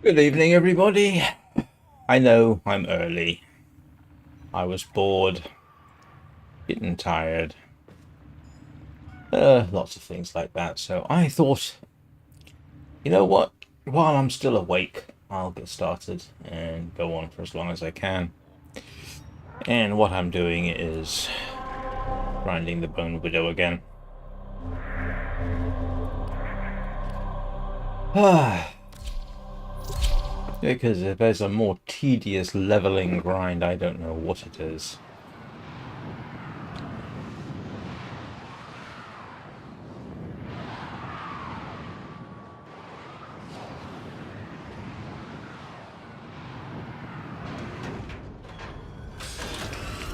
Good evening, everybody. I know I'm early. I was bored, getting tired, lots of things like that. So I thought, you know what? While I'm still awake, I'll get started and go on for as long as I can. And what I'm doing is grinding the Bonewidow again. Because if there's a more tedious leveling grind, I don't know what it is.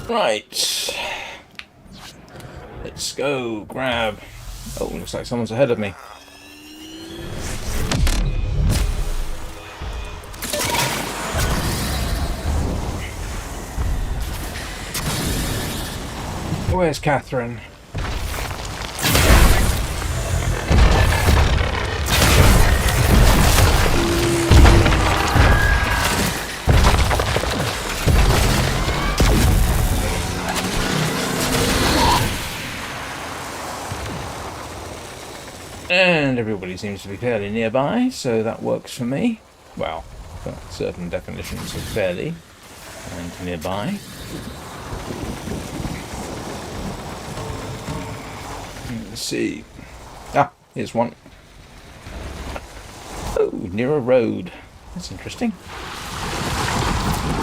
Right. Let's go grab. Oh, looks like someone's ahead of me. Where's Catherine? And everybody seems to be fairly nearby, so that works for me. Well, for certain definitions of fairly and nearby. Let's see. Ah, here's one. Oh, near a road. That's interesting.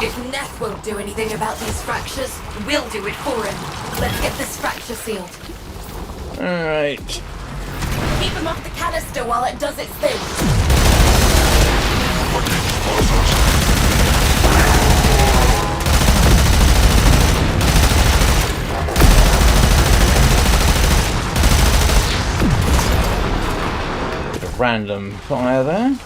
If Neth won't do anything about these fractures, we'll do it for him. Let's get this fracture sealed. Alright. Keep him off the canister while it does its thing. Bit of random fire there.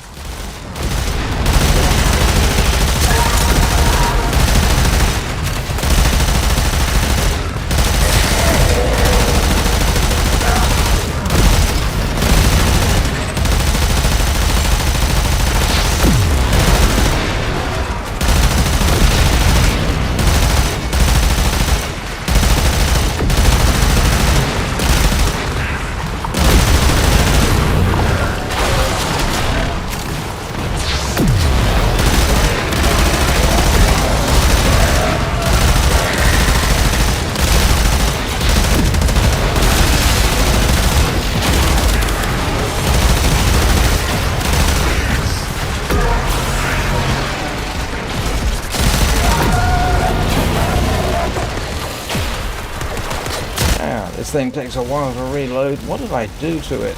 This thing takes a while to reload. What did I do to it?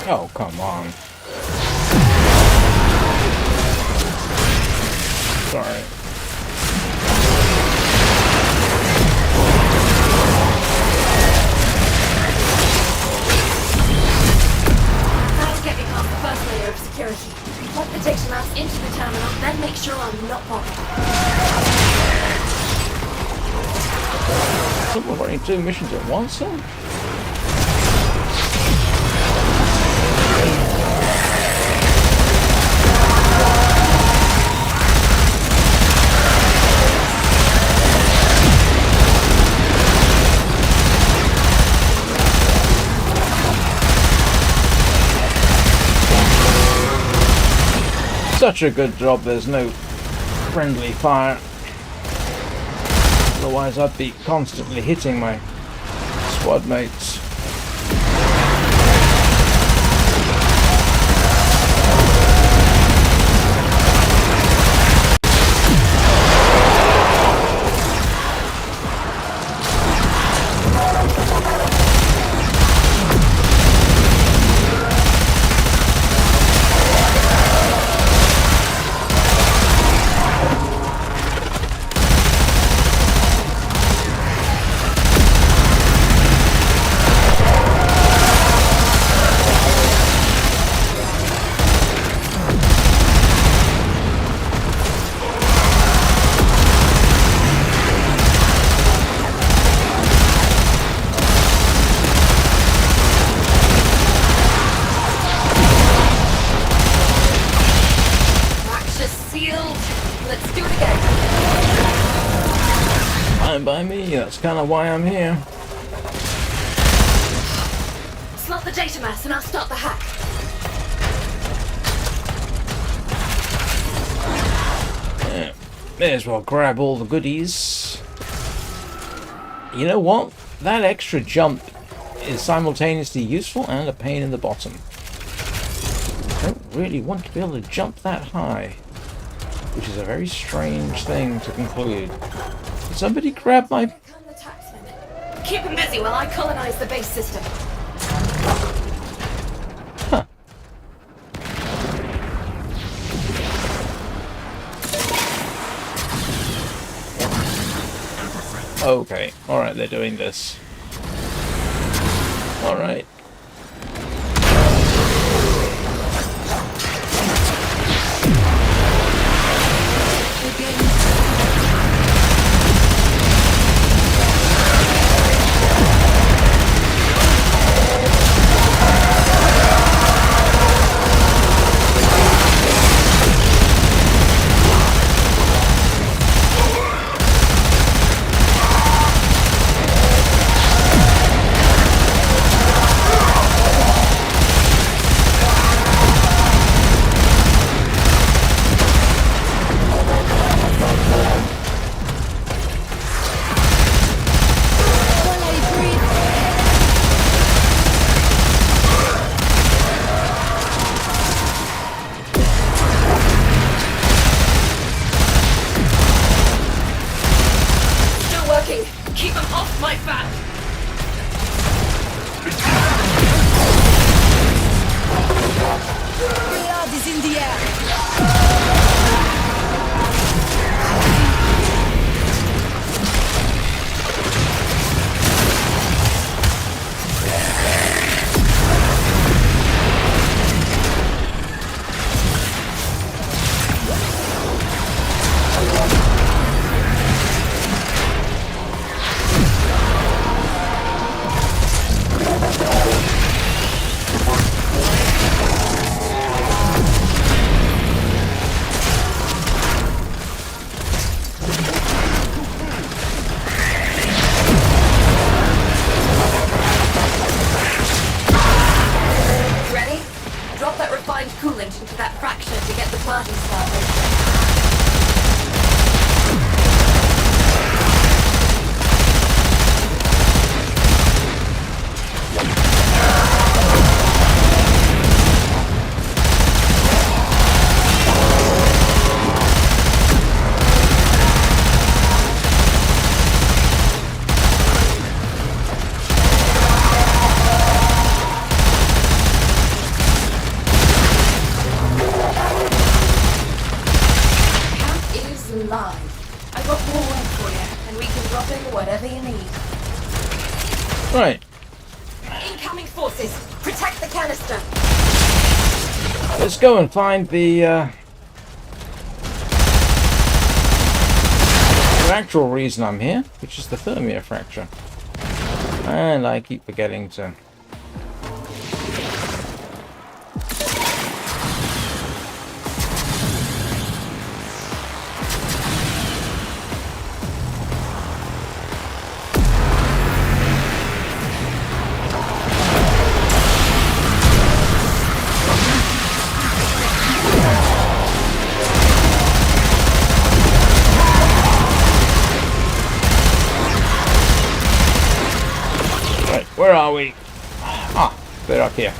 Oh, come on. Sorry. Plug the data maps into the terminal, then make sure I'm not bothered. We're running 2 missions at once, then? Such a good job there's no friendly fire. Otherwise I'd be constantly hitting my squad mates. Fine by me, that's kind of why I'm here. Slot the data mass and I'll start the hack. Yeah. May as well grab all the goodies. You know what? That extra jump is simultaneously useful and a pain in the bottom. I don't really want to be able to jump that high, which is a very strange thing to conclude. Did somebody grab my... Here come the taxmen. Keep them busy while I colonize the base system. Huh. Okay, alright, they're doing this. Alright. Keep them off my back! Reload is in the air! Ready? Drop that refined coolant into that fracture to get the party started. Live. I got more work for you, and we can drop in whatever you need. Right. Incoming forces! Protect the canister! Let's go and find the actual reason I'm here, which is the Thermia fracture. And I keep forgetting to... Where are we? Ah, they're up here.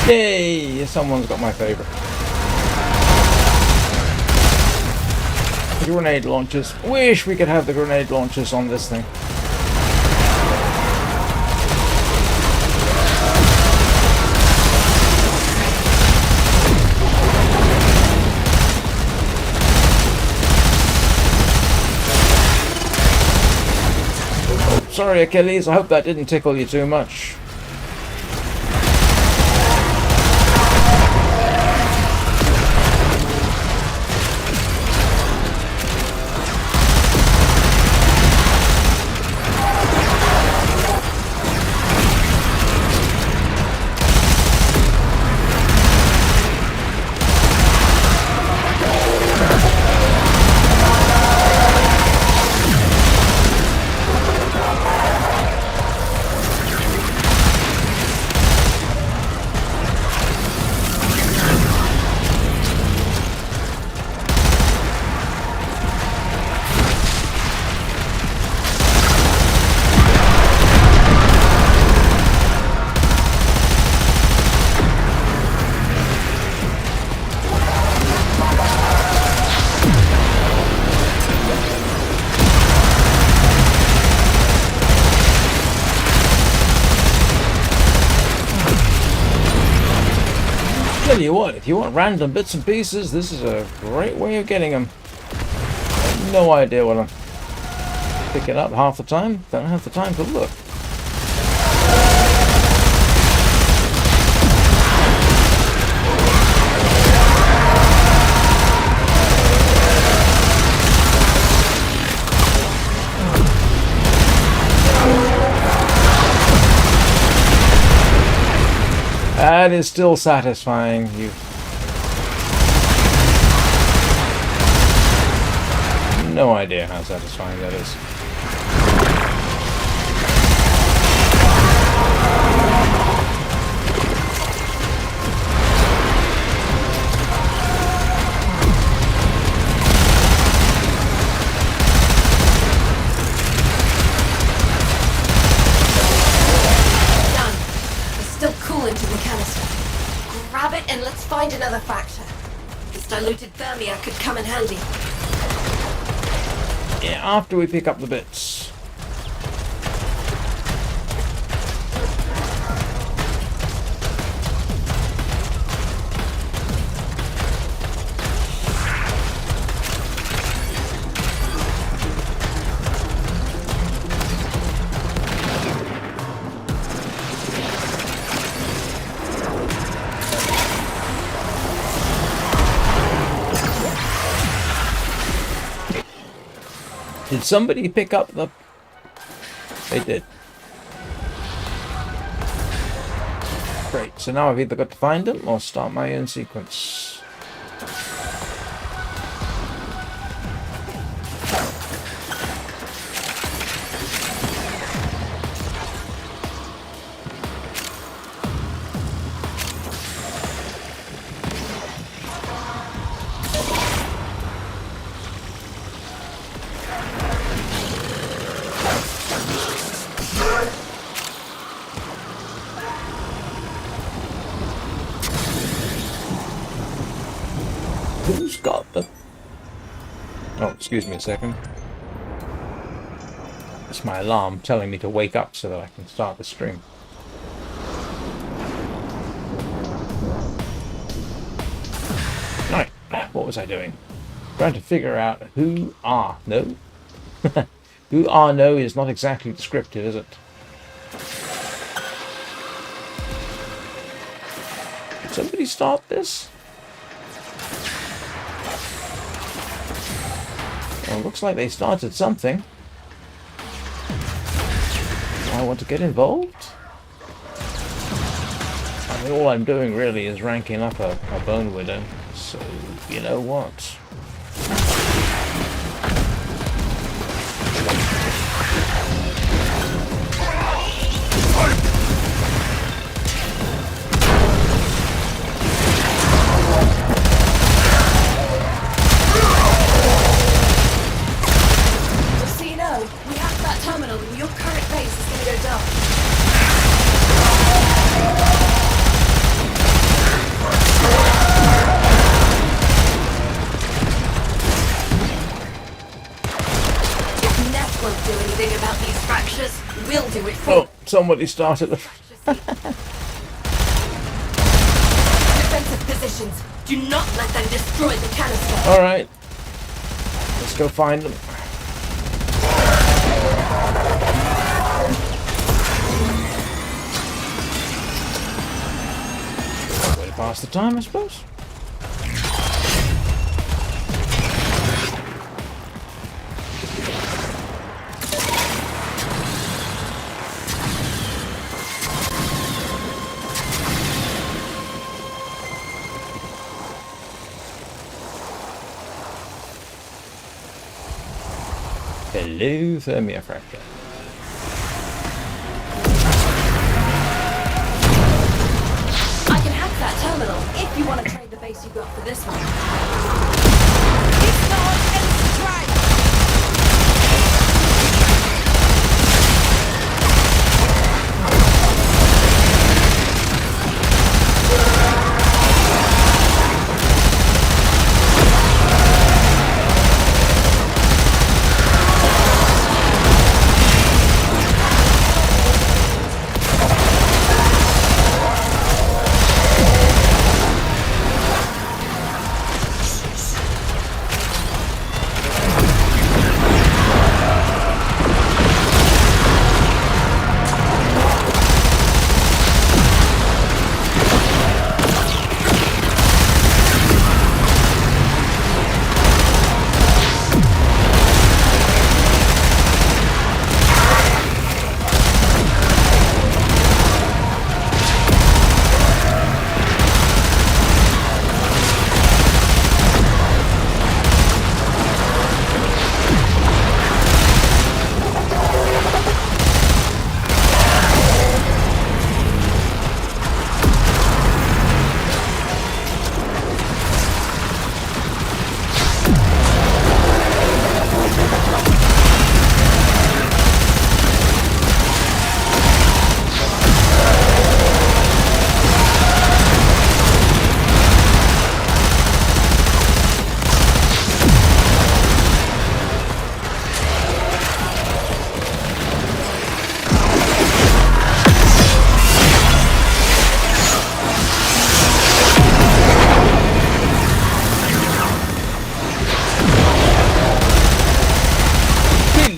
Yay! Someone's got my favorite. Grenade launchers. Wish we could have the grenade launchers on this thing. Sorry, Achilles, I hope that didn't tickle you too much. Tell you what, if you want random bits and pieces, this is a great way of getting them. No idea what I'm picking up half the time. Don't have the time to look. That is still satisfying. You no idea how satisfying that is. Grab it and let's find another factor. This diluted thermia could come in handy. Yeah, after we pick up the bits. Did somebody pick up the... They did. Great, so now I've either got to find them or start my own sequence. Who's got the... Oh, excuse me a second. It's my alarm telling me to wake up so that I can start the stream. Right, what was I doing? Trying to figure out who are no. Who are no is not exactly descriptive, is it? Did somebody start this? Well, looks like they started something. Do I want to get involved? I mean, all I'm doing really is ranking up a Bonewidow. So, you know what? Somebody started the... Defensive positions. Do not let them destroy the canister. Alright. Let's go find them. Way to pass the time, I suppose. Hello, thermia fracture. I can hack that terminal if you want to trade the base you got for this one. Ignore and strike!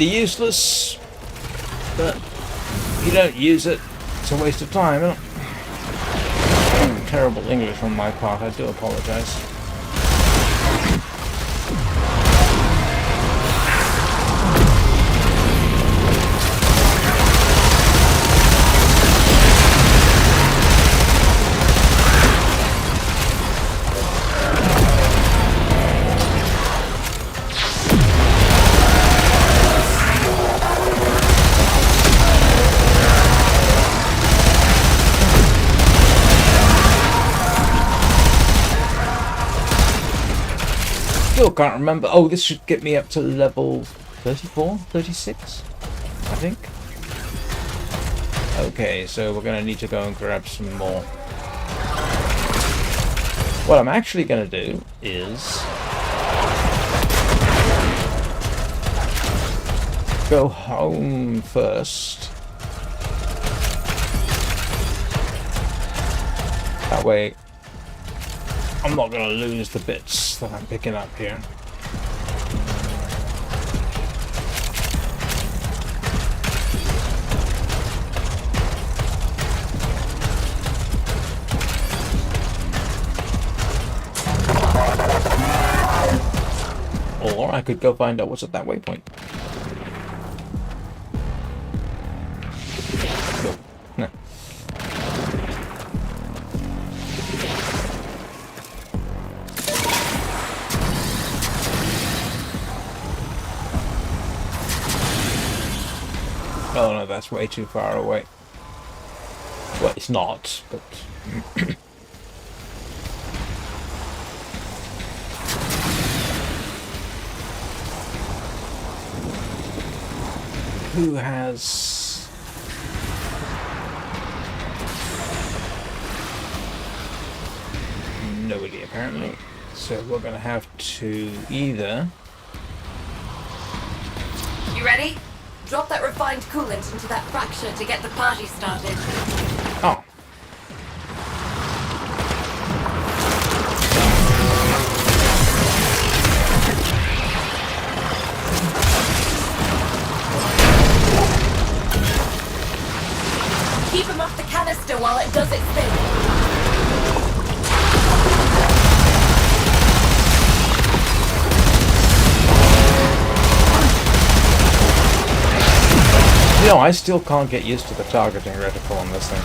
Useless, but if you don't use it, it's a waste of time, isn't it? Terrible English on my part, I do apologise. Still can't remember. Oh, this should get me up to level 34, 36, I think. Okay, so we're going to need to go and grab some more. What I'm actually going to do is go home first. That way I'm not going to lose the bits that I'm picking up here. Or I could go find out what's at that waypoint. No. Oh no, that's way too far away. Well, it's not, but... Who has... Nobody, apparently. So we're going to have to either... You ready? Drop that refined coolant into that fracture to get the party started. Oh. Keep him off the canister while it does its thing. You know, I still can't get used to the targeting reticle on this thing.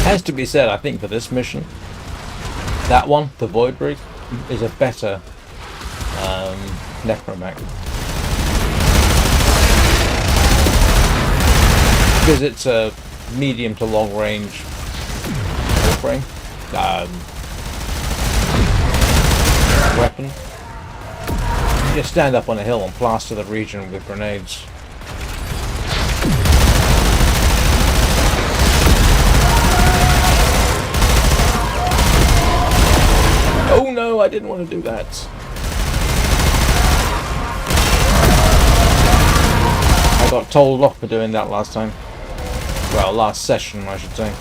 Has to be said, I think, for this mission, that one, the Void Rig, is a better necromech. Because it's a medium to long range Waframe weapon. You just stand up on a hill and plaster the region with grenades. Oh no, I didn't want to do that. I got told off for doing that last time. Well, last session, I should say.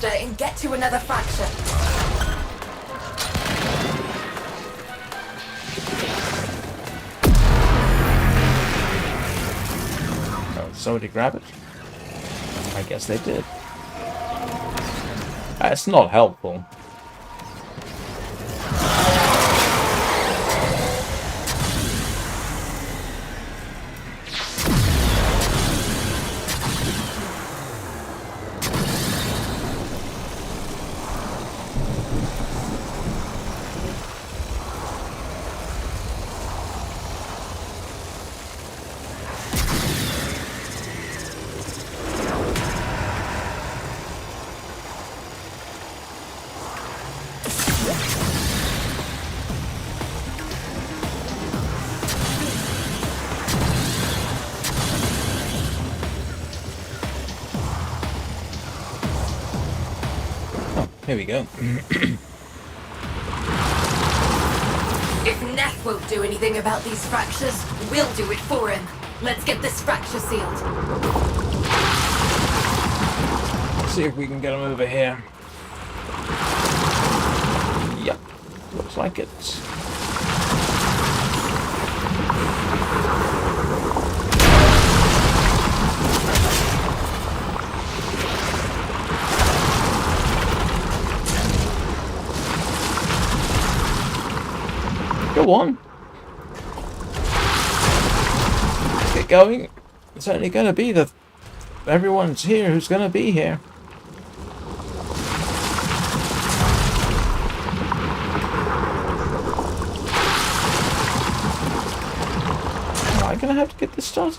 And get to another fracture. Oh, somebody grab it? I guess they did. It's not helpful. Here we go. If Neth won't do anything about these fractures, we'll do it for him. Let's get this fracture sealed. Let's see if we can get him over here. Yep, looks like it. Go on. Get going. It's only going to be the... Everyone's here who's going to be here. Am I going to have to get this started?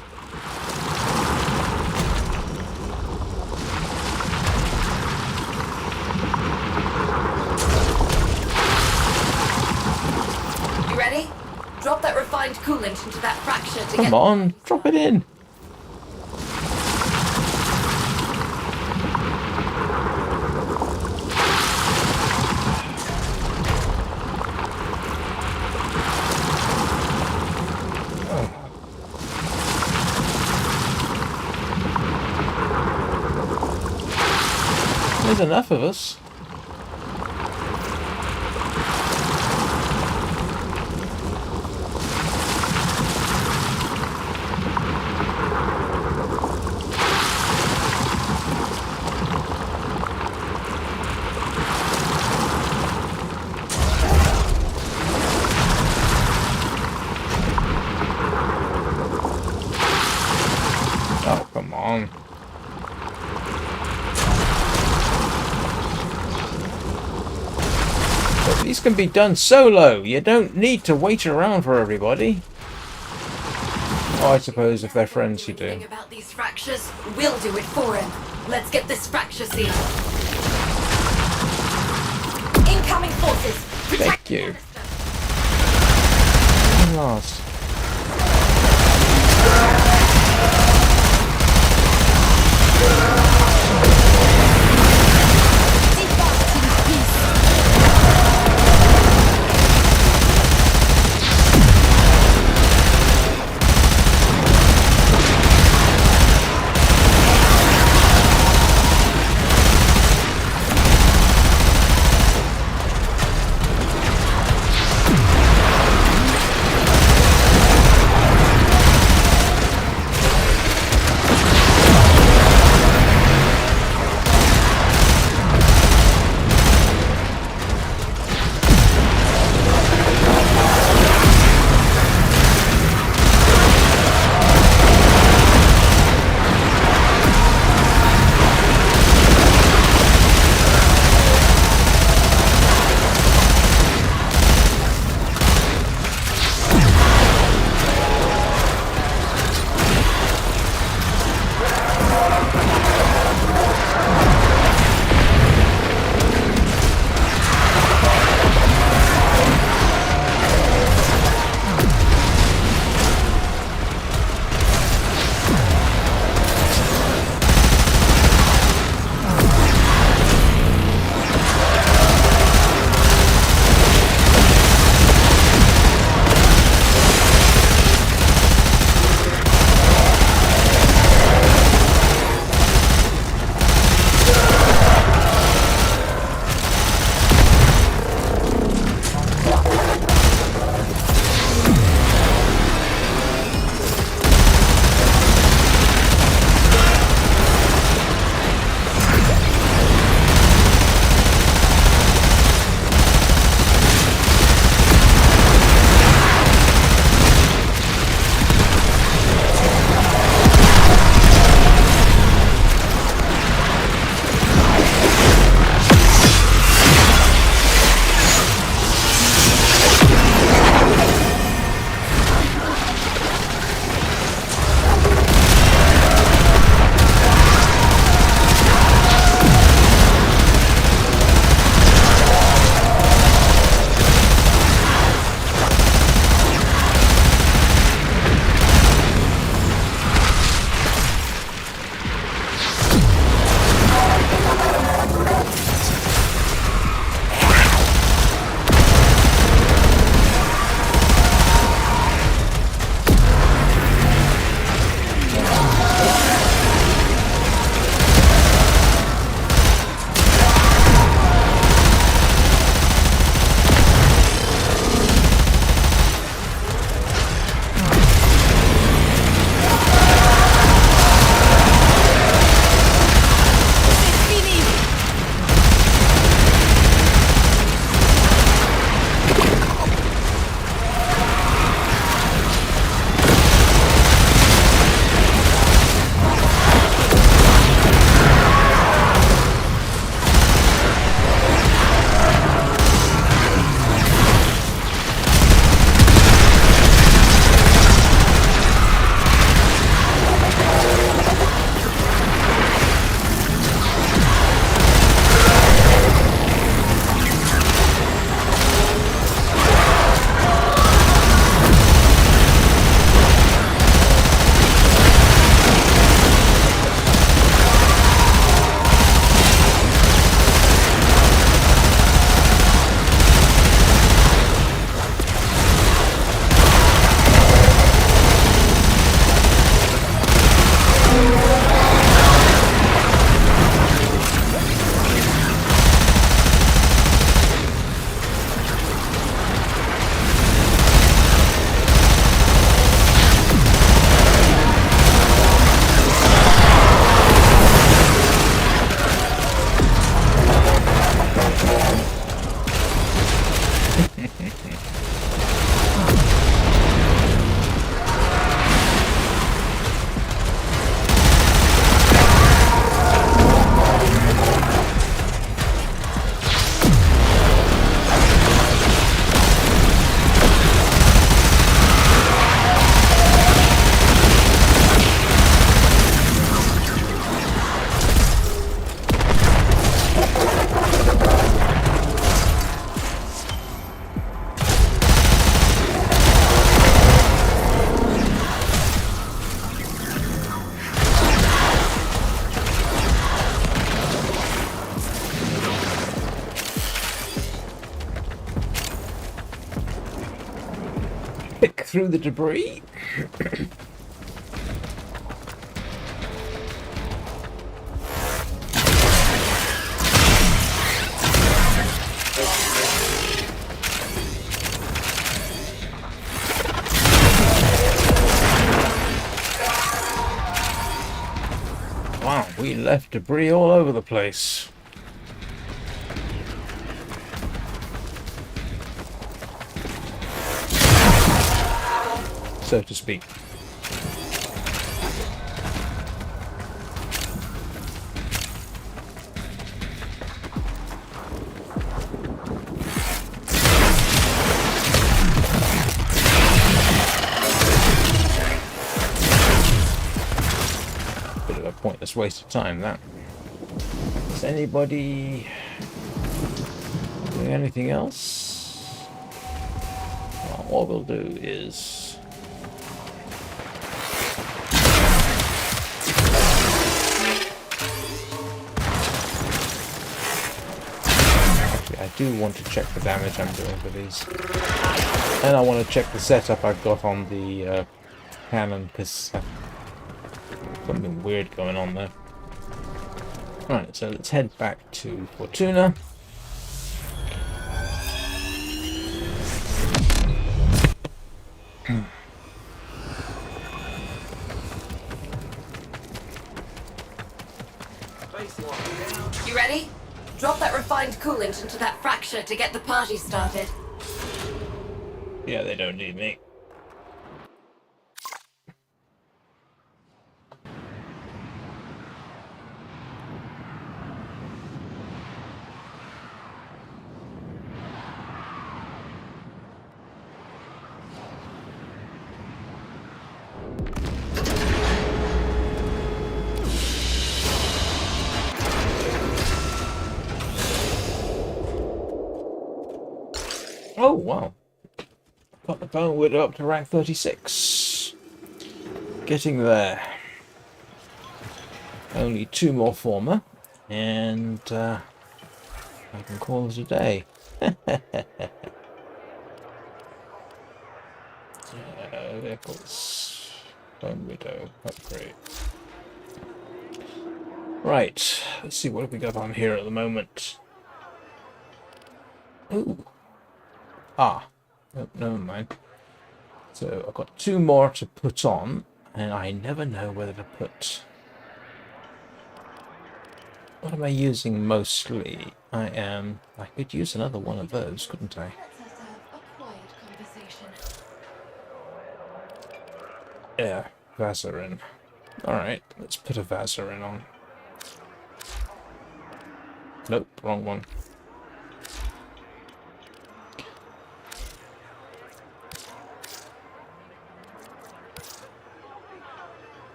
You ready? Drop that refined coolant into that fracture to Come on, drop it in. There's enough of us. Oh, come on. But these can be done solo. You don't need to wait around for everybody. Oh, I suppose if they're friends you do. Anything about these fractures, we'll do it for him. Let's get this fracture sealed. Incoming forces. Thank you. One last. Depart in peace. through the debris. Wow, we left debris all over the place. So to speak. Bit of a pointless waste of time, that. Is anybody doing anything else? Well, what we'll do is I do want to check the damage I'm doing for these. And I want to check the setup I've got on the cannon, because something weird going on there. Alright, so let's head back to Fortuna. You ready? Drop that refined coolant into that fracture to get the party started. Yeah, they don't need me. Oh, wow. Got the Bonewidow up to rank 36. Getting there. Only 2 more former, and I can call it a day. Vehicles. Bonewidow upgrade. Right, let's see what have we got on here at the moment. Ooh. Ah, no, never mind. So I've got 2 more to put on, and I never know whether to put... What am I using mostly? I could use another one of those, couldn't I? Yeah, Vazarin. Alright, let's put a Vazarin on. Nope, wrong one.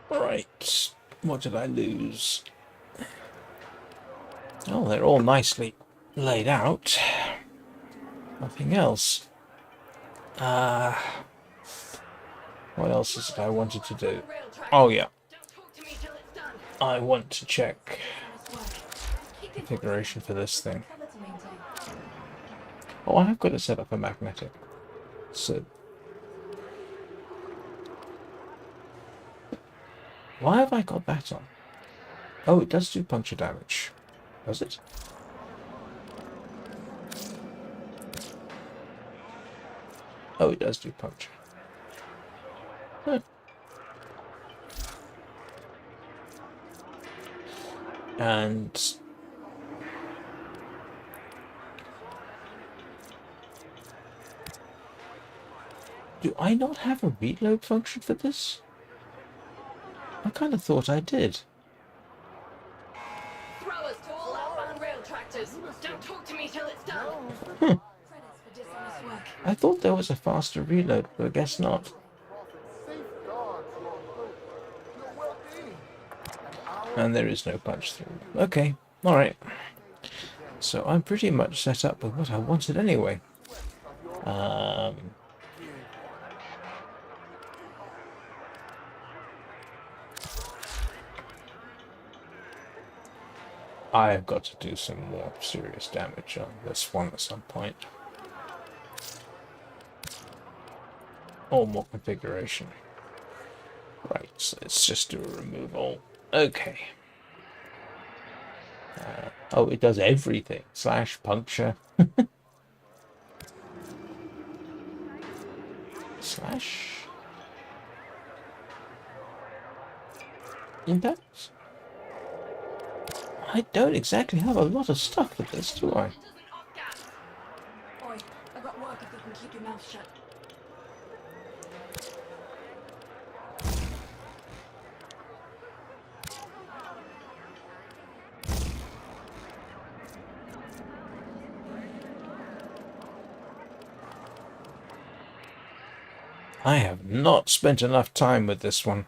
Right, what did I lose? Oh, they're all nicely laid out. Nothing else. What else is it I wanted to do? Oh yeah. I want to check configuration for this thing. Oh, I have got it set up for magnetic. So why have I got that on? Oh, it does do puncture damage. Does it? Oh, it does do puncture. Huh. And... do I not have a reload function for this? I kind of thought I did. Throwers to all outbound rail tractors. Don't talk to me till it's done. Hmm. I thought there was a faster reload, but I guess not. And there is no punch through. Okay, alright. So I'm pretty much set up with what I wanted anyway. I've got to do some more serious damage on this one at some point. Or more configuration. Right, so let's just do a removal. Okay. Oh, it does everything. Slash, puncture. Slash. Impact? I don't exactly have a lot of stuff with this, do I? Oi, I got work if you can keep your mouth shut. I have not spent enough time with this one.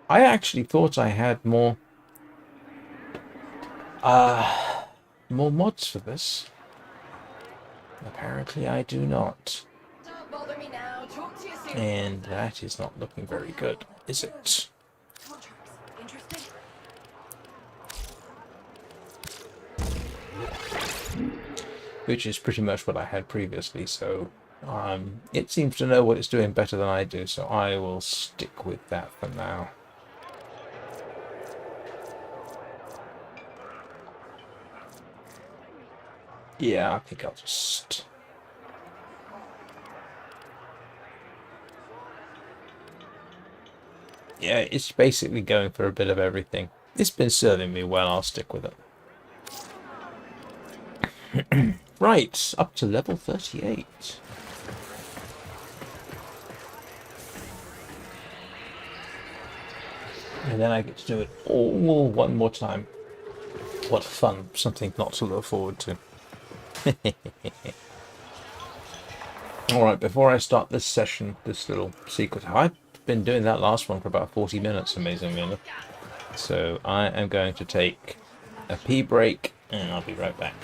I actually thought I had more mods for this. Apparently I do not. Don't bother me now. Talk to you soon. And that is not looking very good, is it? Contracts. Interesting? Which is pretty much what I had previously, so it seems to know what it's doing better than I do, so I will stick with that for now. Yeah, I think I'll just... Yeah, it's basically going for a bit of everything. It's been serving me well, I'll stick with it. Right, up to level 38. And then I get to do it all one more time. What fun, something not to look forward to. Alright, before I start this session, this little secret, I've been doing that last one for about 40 minutes, amazingly enough. So I am going to take a pee break, and I'll be right back.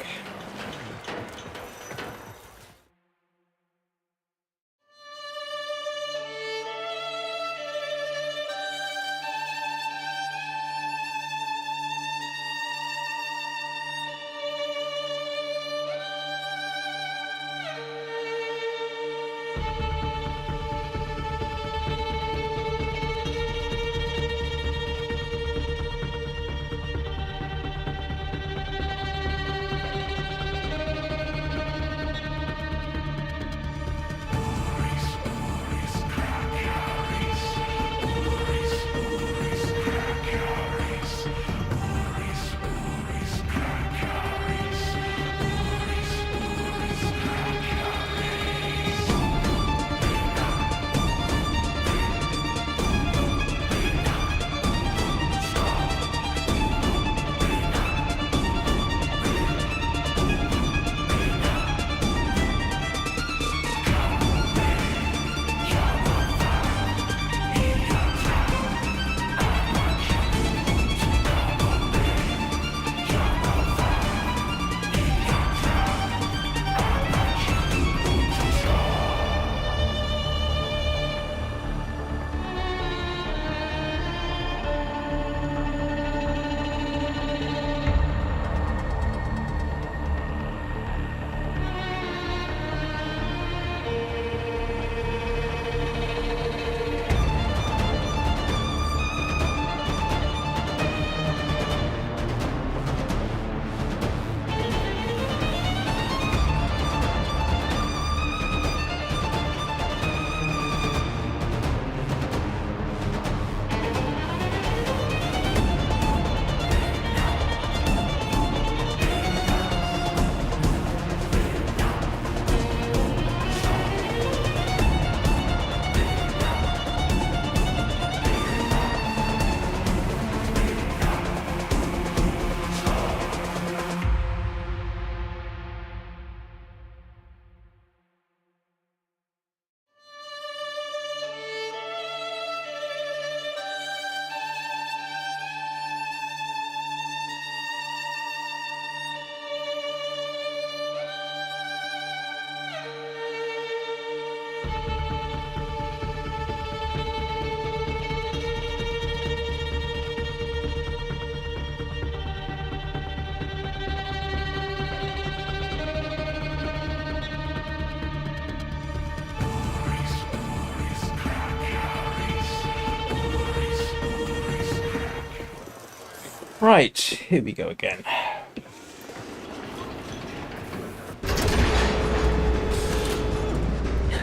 Right, here we go again.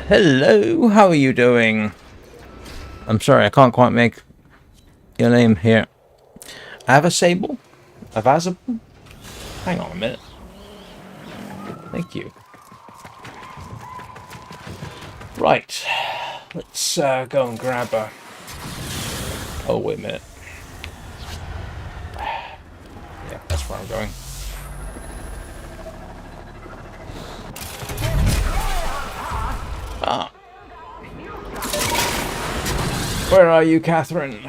Hello, how are you doing? I'm sorry, I can't quite make your name here. Avasable? Avasable? Hang on a minute. Thank you. Right, let's go and grab a... Oh, wait a minute. Yeah, that's where I'm going. Ah. Where are you, Catherine?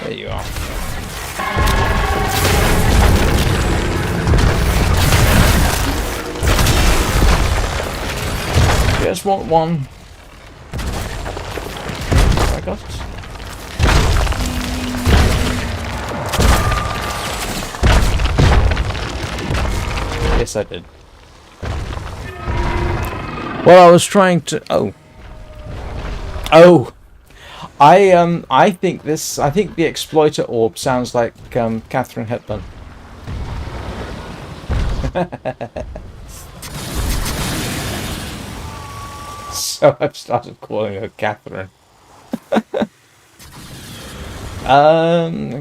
There you are. Just want one. I got it. Yes, I did. Well, I was trying to... Oh. I think this... I think the exploiter orb sounds like Catherine Hepburn. So I've started calling her Catherine.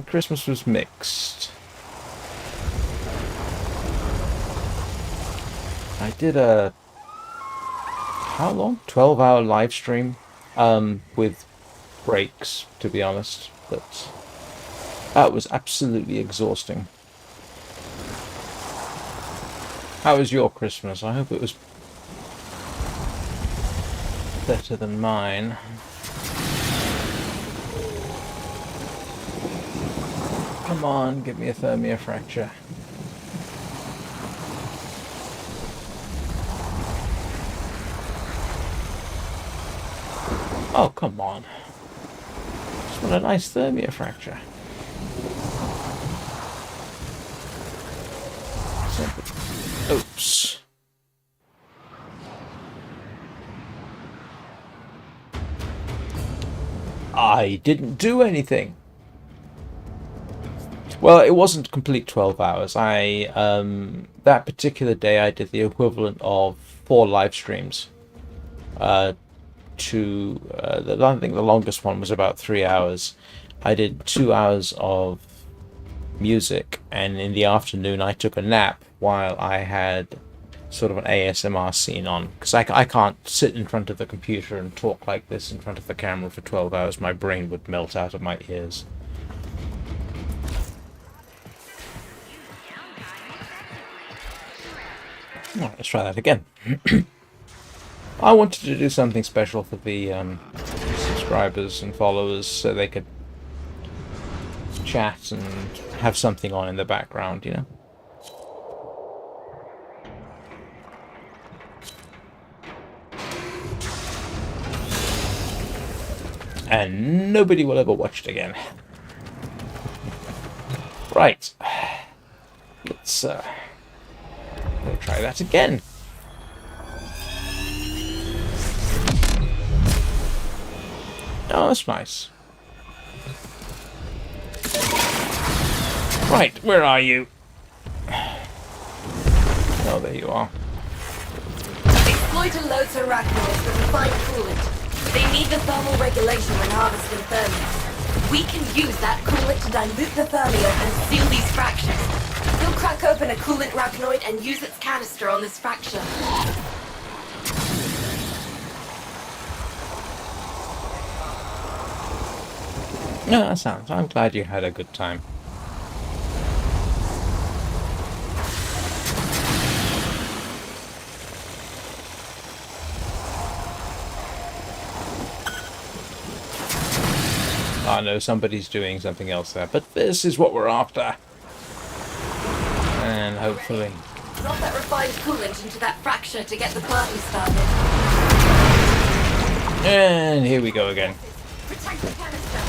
Christmas was mixed. I did a... How long? 12-hour live stream. With breaks, to be honest. But that was absolutely exhausting. How was your Christmas? I hope it was better than mine. Come on, give me a thermia fracture. Oh, come on. Just want a nice thermia fracture. Oops. I didn't do anything. Well, it wasn't complete 12 hours. That particular day I did the equivalent of 4 live streams. I think the longest one was about 3 hours. I did 2 hours of music, and in the afternoon I took a nap while I had sort of an ASMR scene on, because I can't sit in front of the computer and talk like this in front of the camera for 12 hours. My brain would melt out of my ears. Right, let's try that again. I wanted to do something special for the subscribers and followers so they could chat and have something on in the background, you know? And nobody will ever watch it again. Right. Let's try that again. Oh, that's nice. Right, where are you? Oh, there you are. Exploiter loads arachnids with refined coolant. They need the thermal regulation when harvesting thermia. We can use that coolant to dilute the thermia and seal these fractures. You'll crack open a coolant arachnoid and use its canister on this fracture. No, that sounds... I'm glad you had a good time. Oh no, somebody's doing something else there, but this is what we're after. And hopefully... Drop that refined coolant into that fracture to get the party started. And here we go again. Protect the canister.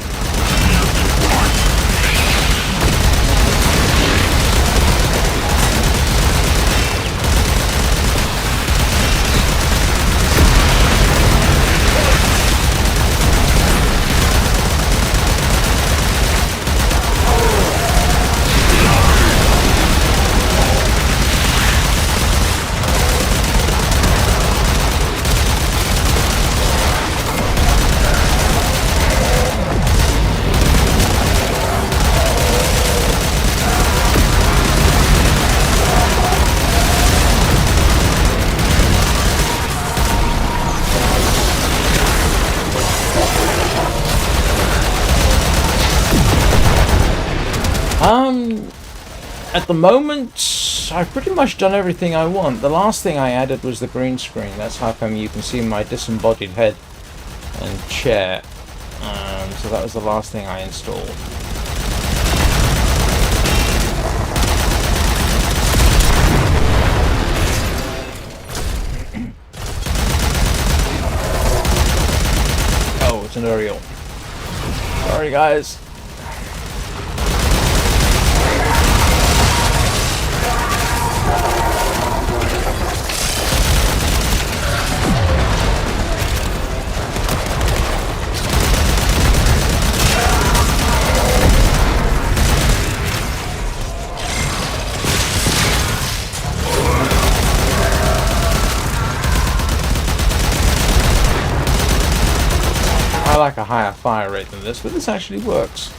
At the moment, I've pretty much done everything I want. The last thing I added was the green screen. That's how come you can see my disembodied head and chair. So that was the last thing I installed. Oh, it's an aerial. Sorry, guys. I like a higher fire rate than this, but this actually works.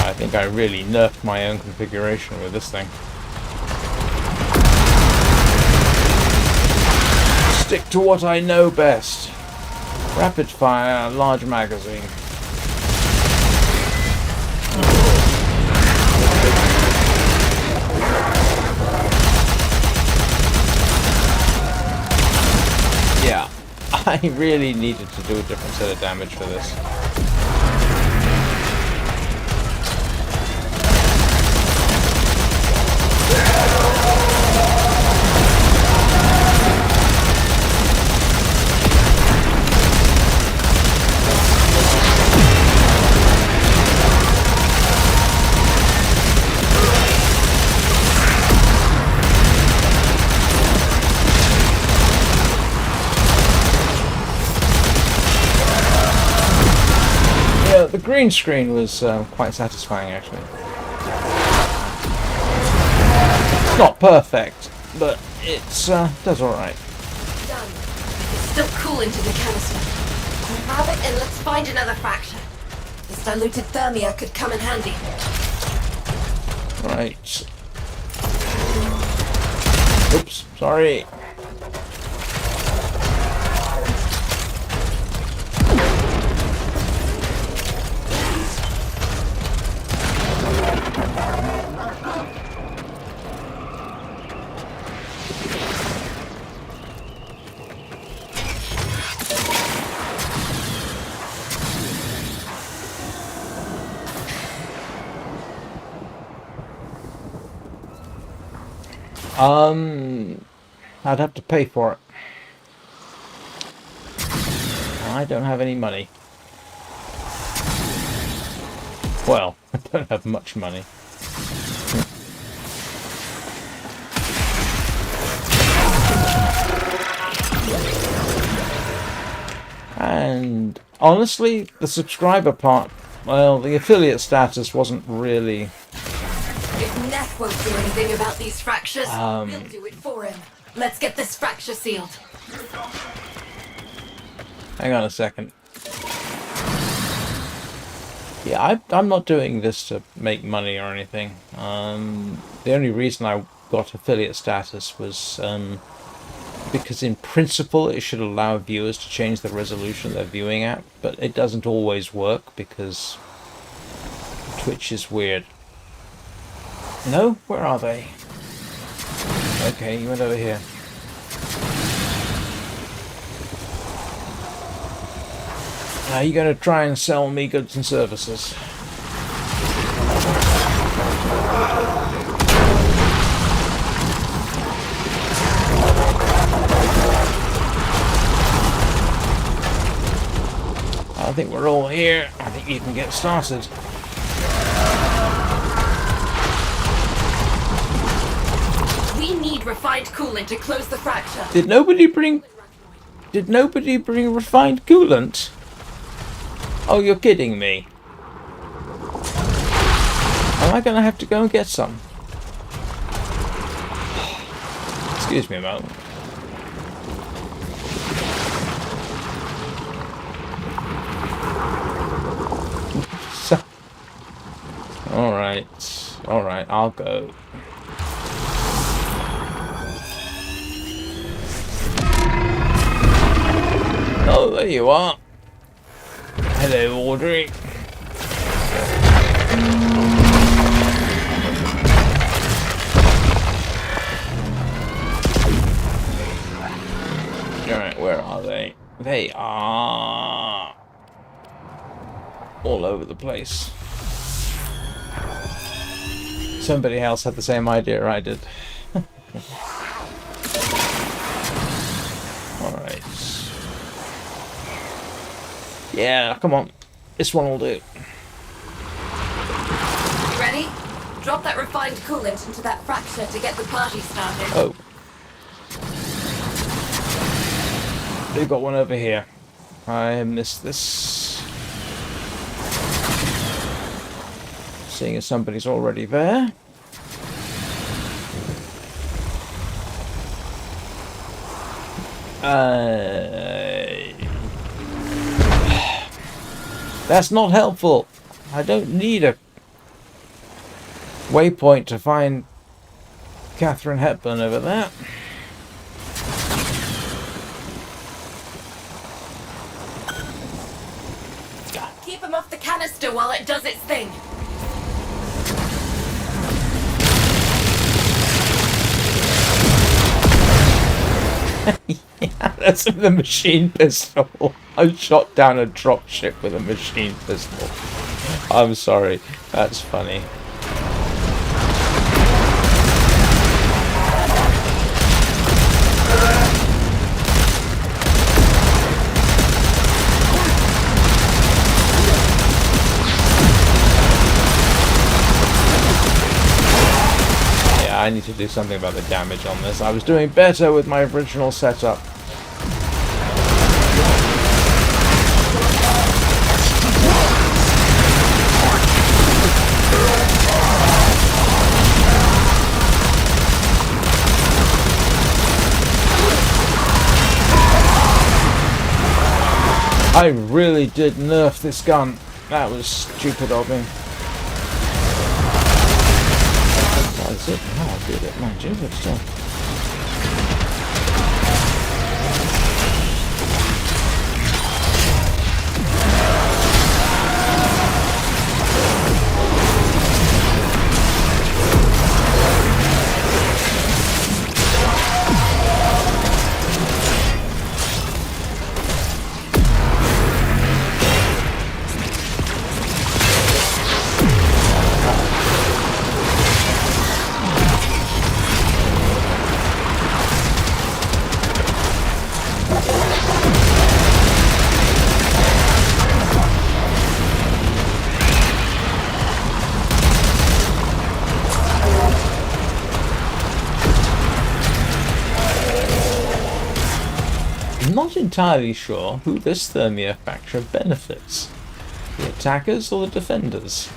I think I really nerfed my own configuration with this thing. Stick to what I know best. Rapid fire, large magazine. Yeah, I really needed to do a different set of damage for this. The green screen was quite satisfying, actually. It's not perfect, but it's does all right. Done. It's still cool into the canister. Grab it and let's find another fracture. This diluted thermia could come in handy. Right. Oops, sorry. I'd have to pay for it. I don't have any money. Well, I don't have much money. And honestly, the subscriber part, well, the affiliate status wasn't really... If Neth won't do anything about these fractures, we'll do it for him. Let's get this fracture sealed. Hang on a second. Yeah, I'm not doing this to make money or anything. The only reason I got affiliate status was because in principle it should allow viewers to change the resolution they're viewing at, but it doesn't always work because Twitch is weird. No? Where are they? Okay, you went over here. Are you going to try and sell me goods and services? I think we're all here. I think you can get started. We need refined coolant to close the fracture. Did nobody bring refined coolant? Oh, you're kidding me. Am I gonna have to go and get some? Excuse me a moment. Alright, I'll go. Oh, there you are. Hello, Audrey. Alright, where are they? They are all over the place. Somebody else had the same idea I did. Alright. Yeah, come on. This one will do. Ready? Drop that refined coolant into that fracture to get the party started. Oh. They've got one over here. I missed this. Seeing as somebody's already there. That's not helpful. I don't need a waypoint to find Katharine Hepburn over there. Keep him off the canister while it does its thing. Yeah, that's the machine pistol. I shot down a dropship with a machine pistol. I'm sorry. That's funny. I need to do something about the damage on this. I was doing better with my original setup. I really did nerf this gun. That was stupid of me. That's it. Oh, I'll do that magic, but still. I'm not entirely sure who this Thermia fracture benefits. The attackers or the defenders?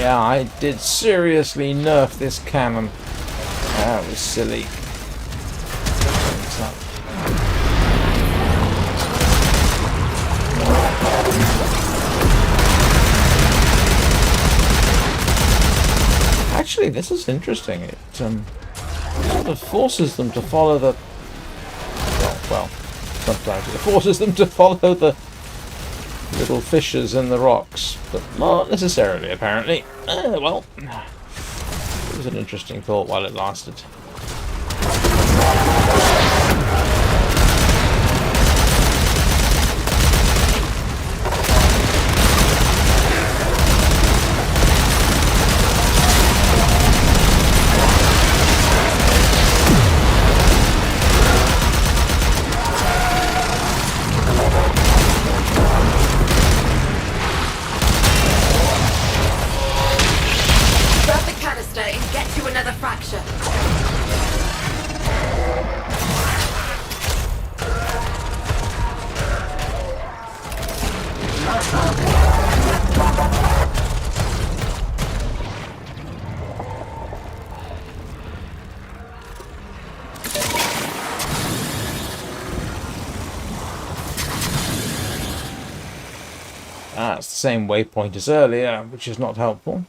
Yeah, I did seriously nerf this cannon. That was silly. Actually, this is interesting. It sort of forces them to follow the... Well, sometimes it forces them to follow the little fissures in the rocks, but not necessarily, apparently. Well, it was an interesting thought while it lasted. Grab the canister and get to another fracture. It's the same waypoint as earlier, which is not helpful.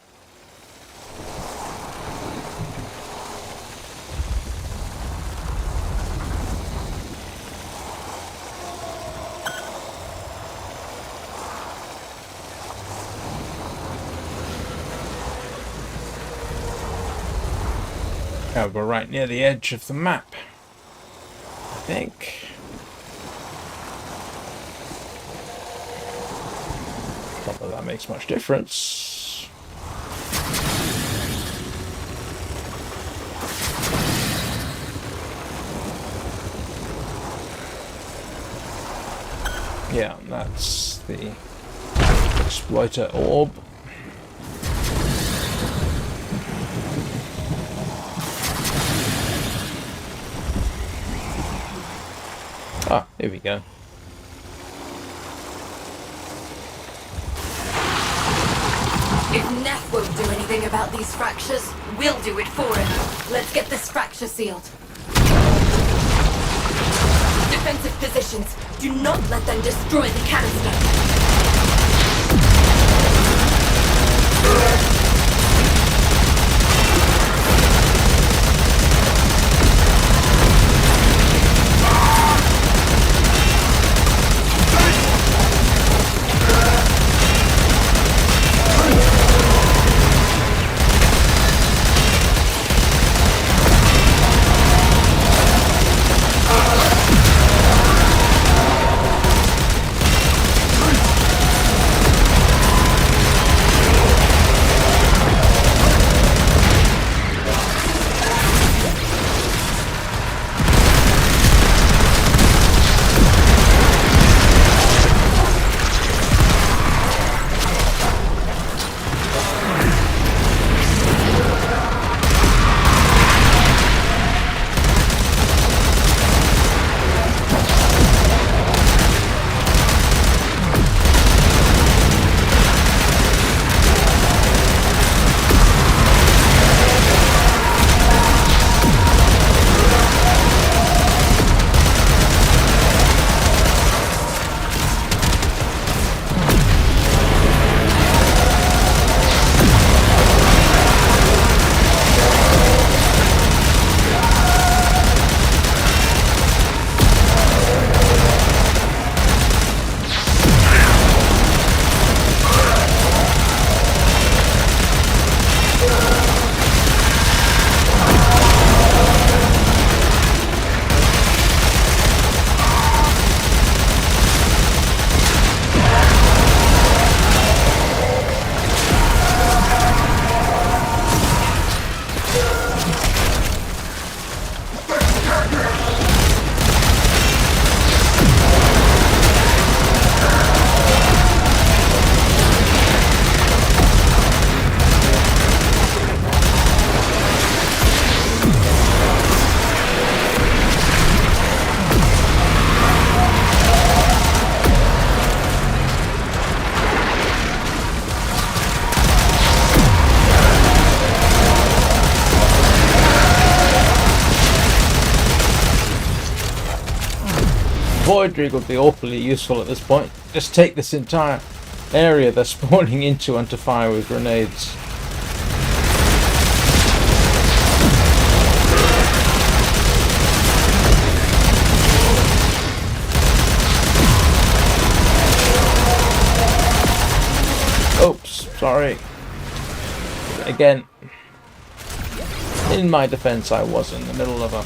We're right near the edge of the map, I think. Not that that makes much difference. Yeah, that's the exploiter orb. Ah, here we go. If Neff won't do anything about these fractures, we'll do it for him. Let's get this fracture sealed. Defensive positions. Do not let them destroy the canister. Void would be awfully useful at this point. Just take this entire area they're spawning into and to fire with grenades. Oops, sorry. Again, in my defense, I was in the middle of a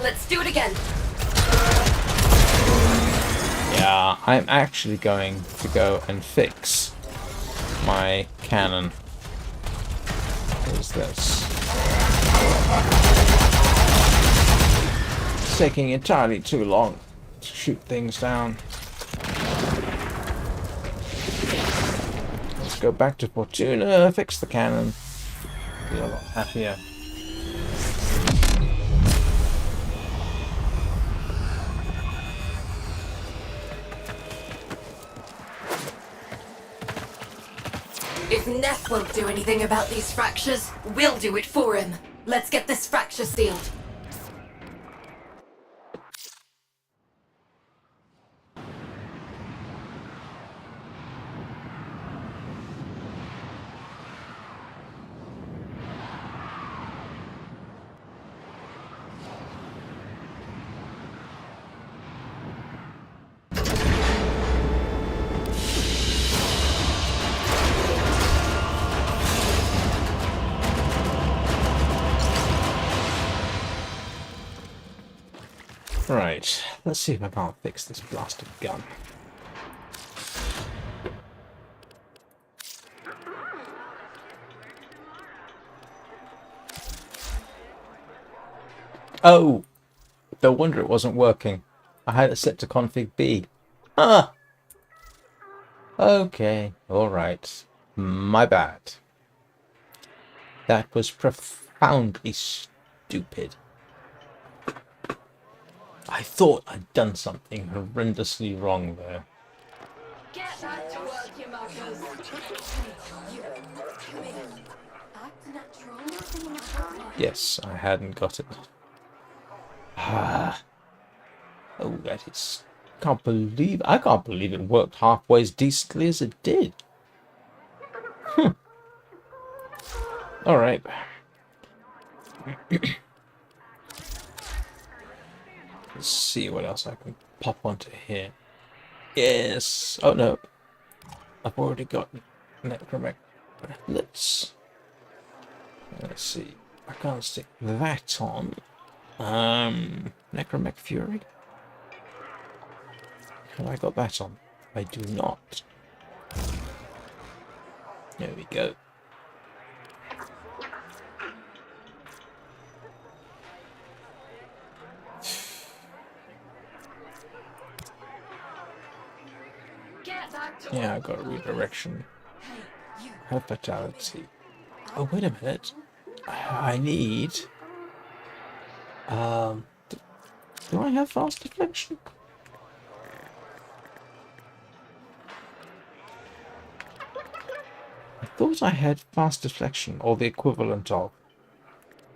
Let's do it again. Yeah, I'm actually going to go and fix my cannon. What is this? It's taking entirely too long to shoot things down. Let's go back to Fortuna, fix the cannon. Be a lot happier. If Neth won't do anything about these fractures, we'll do it for him. Let's get this fracture sealed. Right, let's see if I can't fix this blasted gun. Oh! No wonder it wasn't working. I had it set to config B. Ah! Okay, alright. My bad. That was profoundly stupid. I thought I'd done something horrendously wrong there. Get back to work, you muggers. Yes, I hadn't got it. Ah. Oh, that is... I can't believe it worked halfway as decently as it did. Alright. Let's see what else I can pop onto here. Yes. Oh no. I've already got Necromech. Let's see. I can't stick that on. Necromech Fury. Have I got that on? I do not. There we go. Yeah, I got a redirection. Have fatality. Oh, wait a minute. I need... do I have fast deflection? I thought I had fast deflection, or the equivalent of.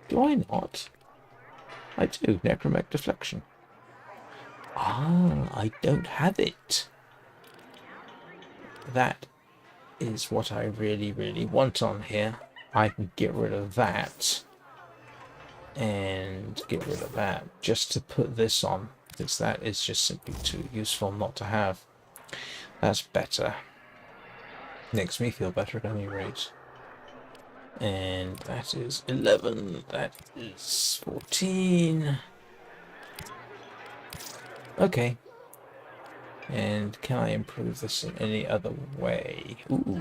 Do I not? I do, necromech deflection. Ah, I don't have it. That is what I really, really want on here. I can get rid of that. And get rid of that. Just to put this on. Because that is just simply too useful not to have. That's better. Makes me feel better at any rate. And that is 11. That is 14. Okay. And can I improve this in any other way? Ooh.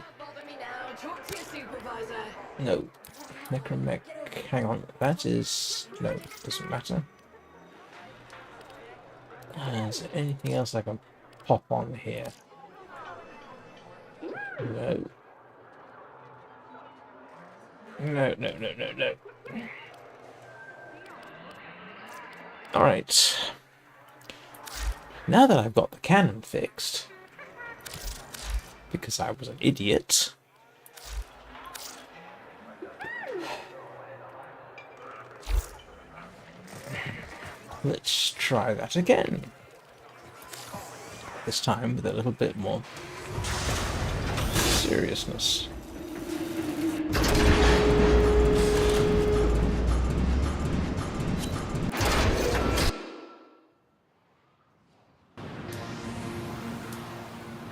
No. Necromech. Hang on. That is... No, doesn't matter. Is there anything else I can pop on here? No. No, no, no, no, no. Alright. Now that I've got the cannon fixed, because I was an idiot, let's try that again. This time with a little bit more seriousness.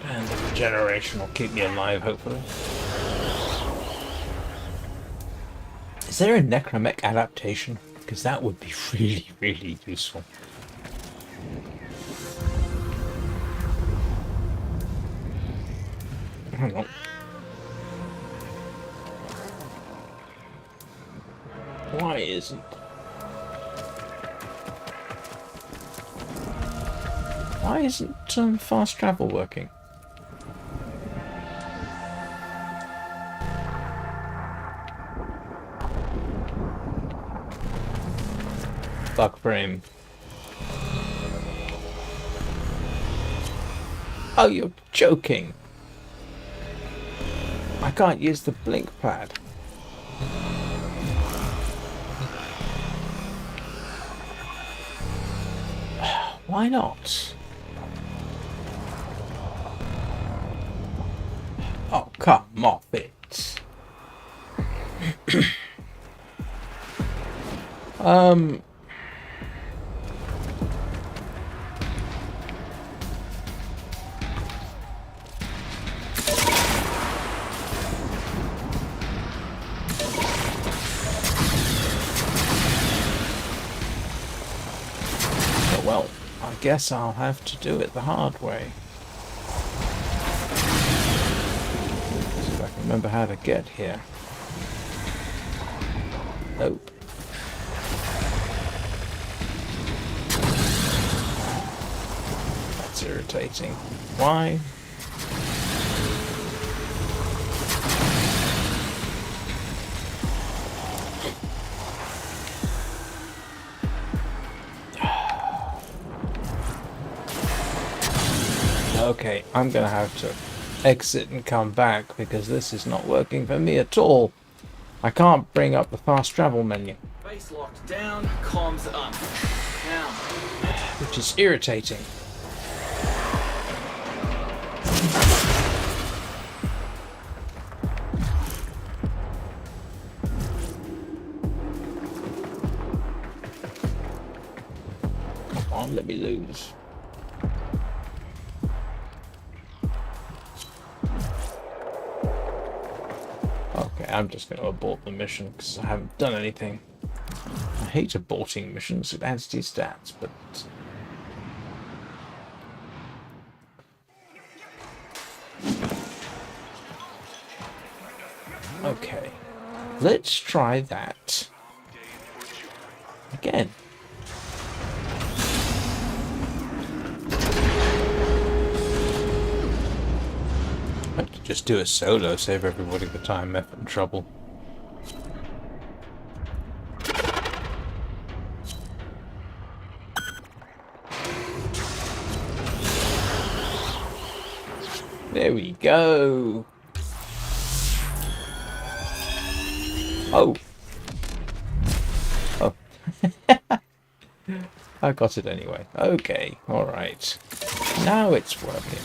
And the regeneration will keep me alive, hopefully. Is there a necromech adaptation? because that would be really, really useful. Hang on. Why isn't fast travel working? Waframe. Oh, you're joking. I can't use the blink pad. Why not? Oh, come off it. Well, I guess I'll have to do it the hard way. See if I can remember how to get here. Nope. That's irritating. Why? Okay, I'm gonna have to exit and come back because this is not working for me at all. I can't bring up the fast travel menu. Base locked down, comms up. Now. Which is irritating. Come on, let me lose. Okay, I'm just going to abort the mission because I haven't done anything. I hate aborting missions, it adds to your stats, but... Okay, let's try that again. I could just do a solo, save everybody the time, effort, and trouble. There we go. Oh. Oh. I got it anyway. Okay, alright. Now it's working.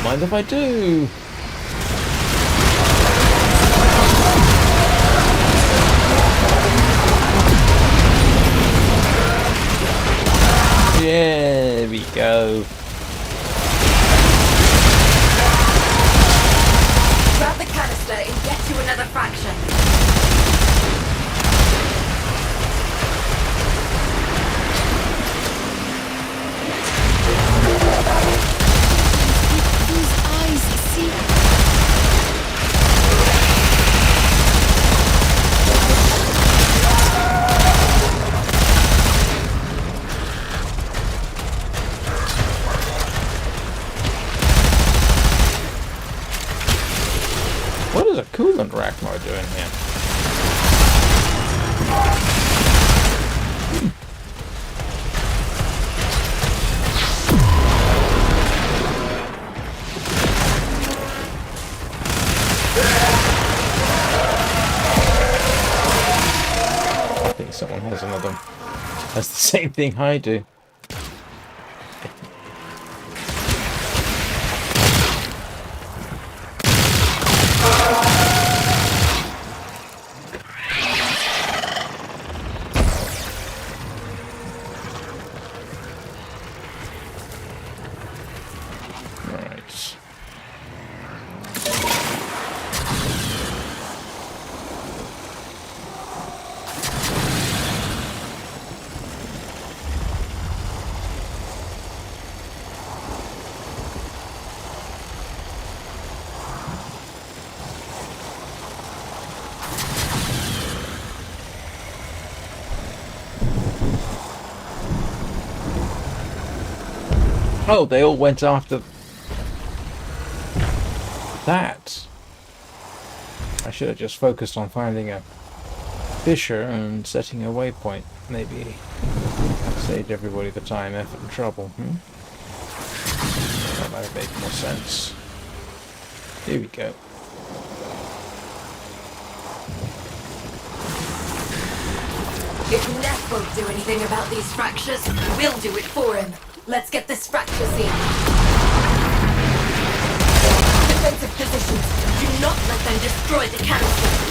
Mind if I do? There we go. Grab the canister and get to another fraction. These eyes see. What is a coolant Ragnar doing here? I think someone has another. That's the same thing I do. Oh, they all went after that. I should have just focused on finding a fisher and setting a waypoint. Maybe that saved everybody the time, effort, and trouble. That might make more sense. Here we go. If Neff won't do anything about these fractures, we'll do it for him. Let's get this fracture scene. Defensive positions. Do not let them destroy the canister.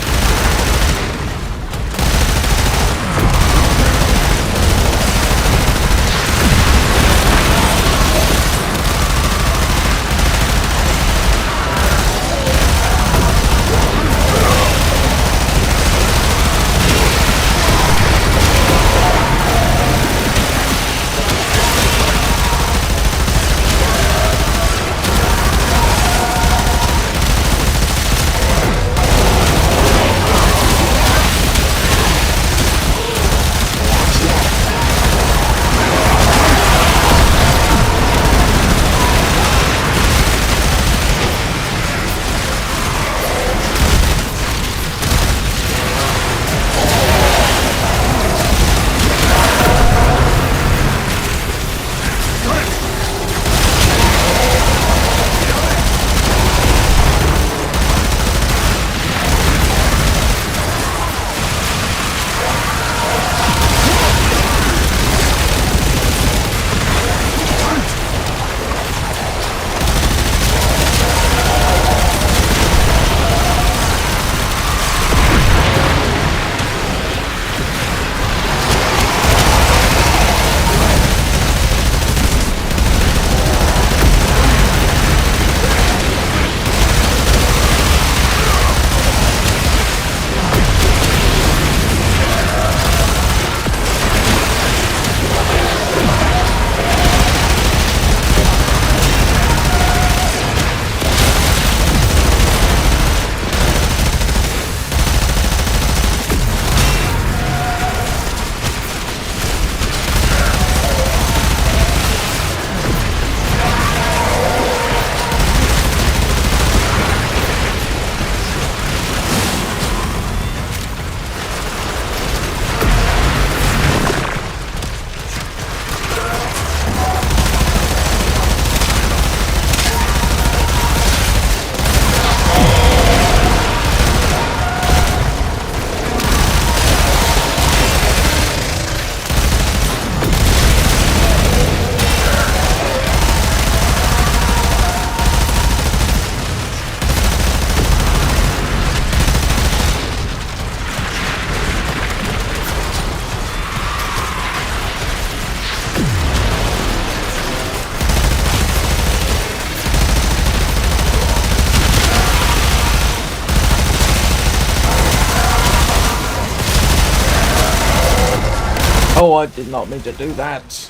Oh, I did not mean to do that.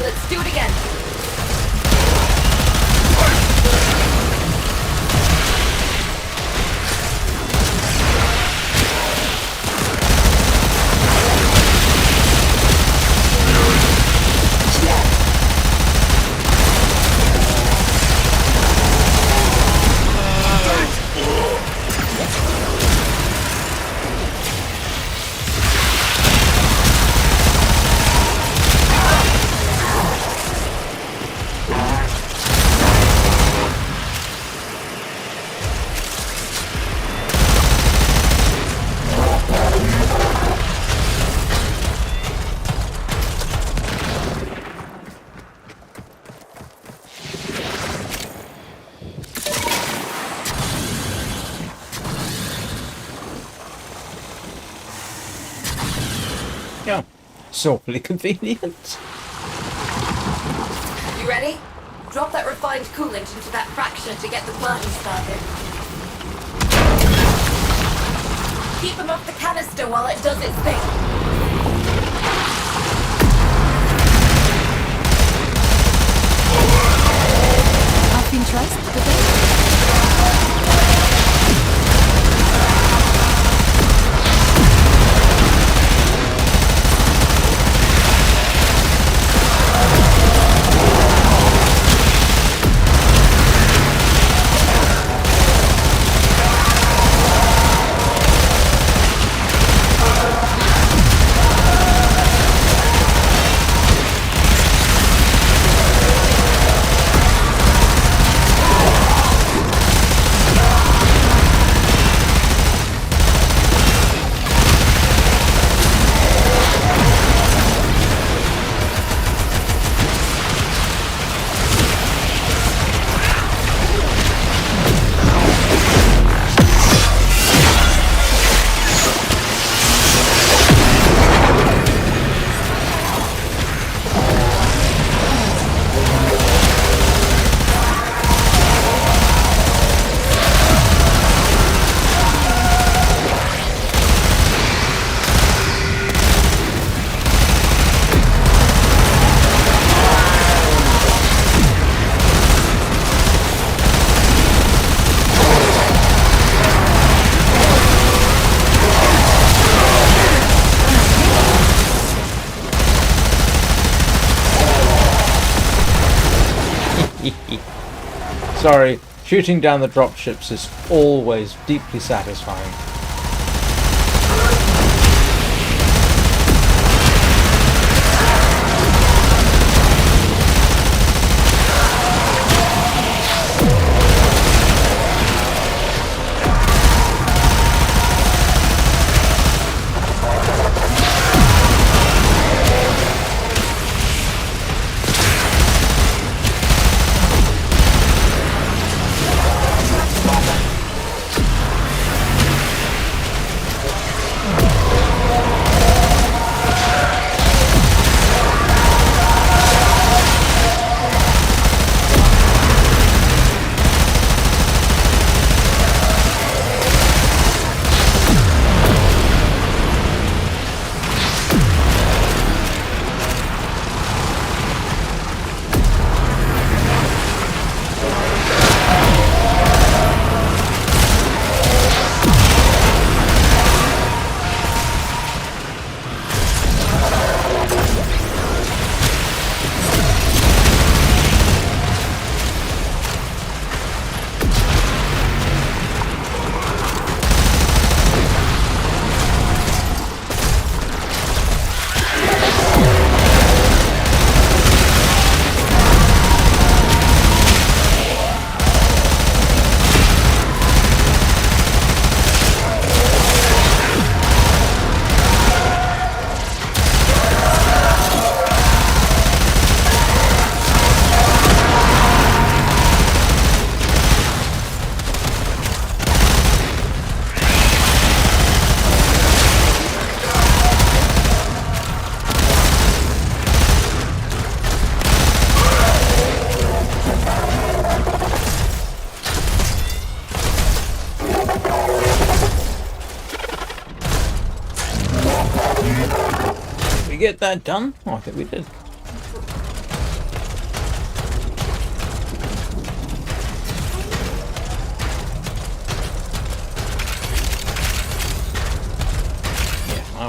Let's do it again. Yeah, so awfully convenient. You ready? Drop that refined coolant into that fracture to get the burn started. Keep him off the canister while it does its thing. I've been trust, but then... Sorry, shooting down the dropships is always deeply satisfying. Did we get that done? Oh, I think we did.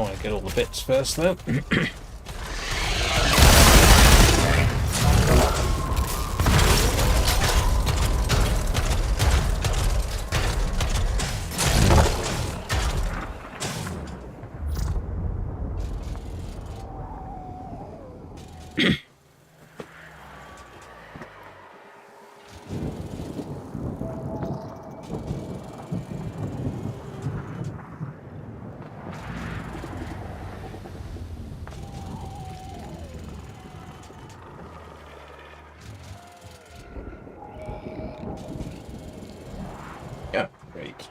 want to get all the bits first, though. Yeah, great.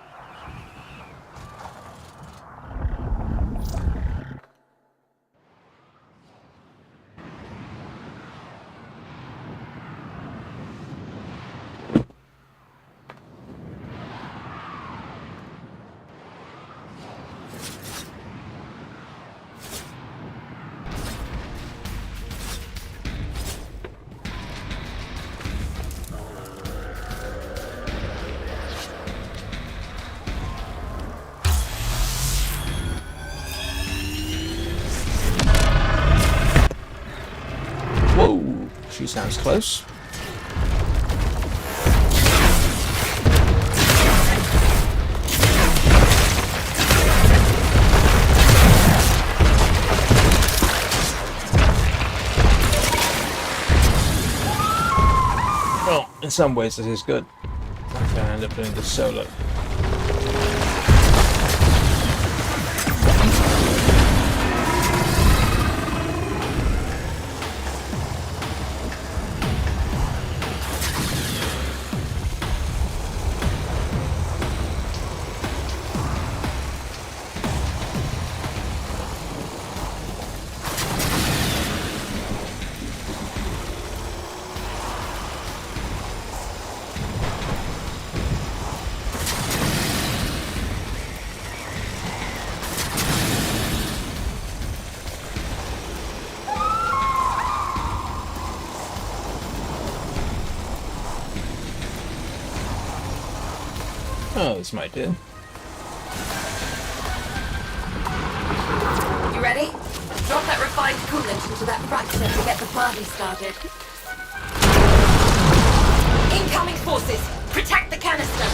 Whoa, she sounds close. Well, in some ways this is good. I'm going to end up doing this solo. Oh, this might do. You ready? Drop that refined coolant into that fracture to get the party started. Incoming forces! Protect the canister!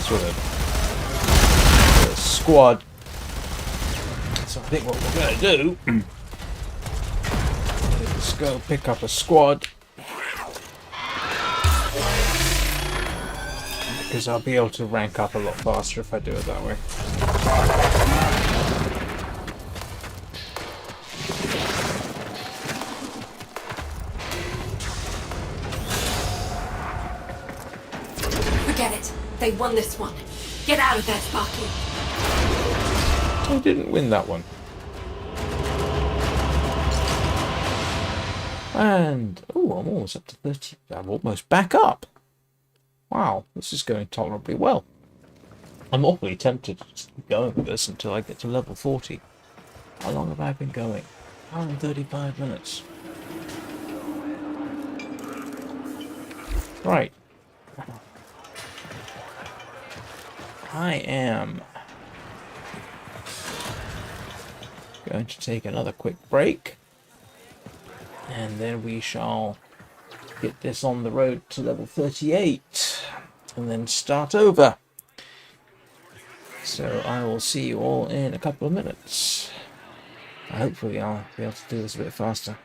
sort of squad. So I think what we're going to do is go pick up a squad, because I'll be able to rank up a lot faster if I do it that way. Forget it. They won this one. Get out of there, Sparky. I didn't win that one. And, oh, I'm almost up to 30. I'm almost back up. Wow, this is going tolerably well. I'm awfully tempted to just keep going with this until I get to level 40. How long have I been going? Hour and 35 minutes. Right. I am going to take another quick break, and then we shall get this on the road to level 38 and then start over. So I will see you all in a couple of minutes. Hopefully I'll be able to do this a bit faster.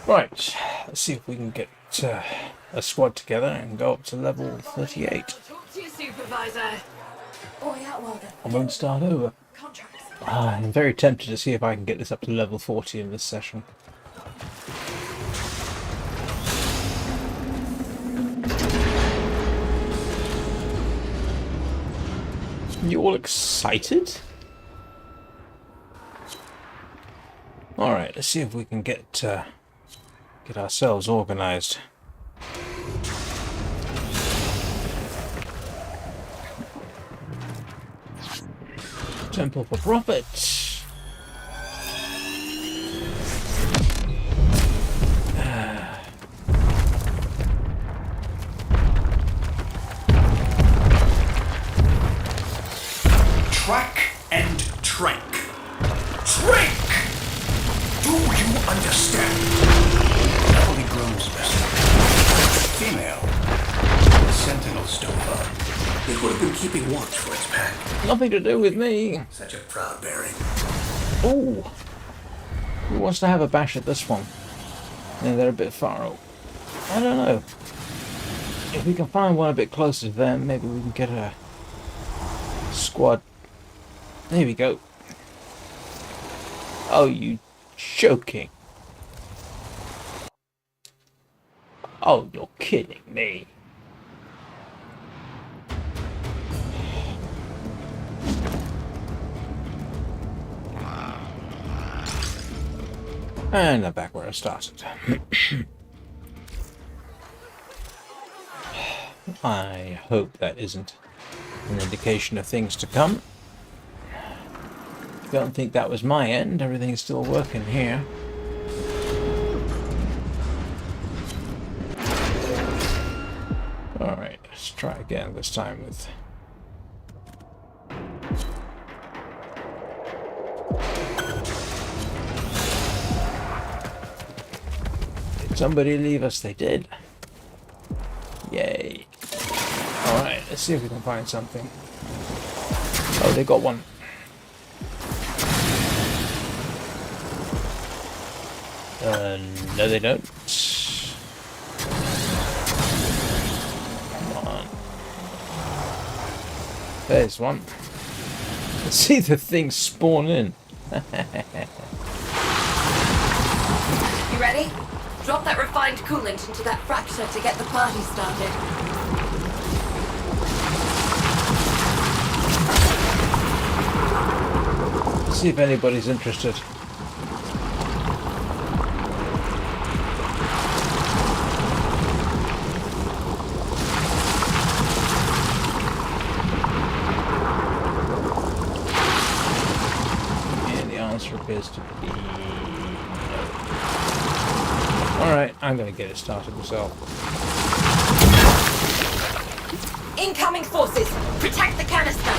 Right, let's see if we can get a squad together and go up to level 38. Talk to your supervisor. Oh, yeah, well then. I won't start over. Contracts. I'm very tempted to see if I can get this up to level 40 in this session. You all excited? Alright, let's see if we can get ourselves organized. Temple for Profit. shrink. Shrink! Do you understand? Heavily grown specimen. Female. Sentinel stover. It would have been keeping watch for its pack. Nothing to do with me. Such a proud bearing. Ooh. Who wants to have a bash at this one? Yeah, they're a bit far out. I don't know. If we can find one a bit closer to them, maybe we can get a squad. There we go. Oh, you joking. Oh, you're kidding me. And I'm back where I started. I hope that isn't an indication of things to come. Don't think that was my end. Everything's still working here. Alright, let's try again, this time with... Did somebody leave us? They did. Yay. Alright, let's see if we can find something. Oh, they got one. No they don't. Come on. There's one. Let's see the thing spawn in. You ready? Drop that refined coolant into that fracture to get the party started. See if anybody's interested. And the answer appears to be no. Alright, I'm gonna get it started myself. Incoming forces! Protect the canister!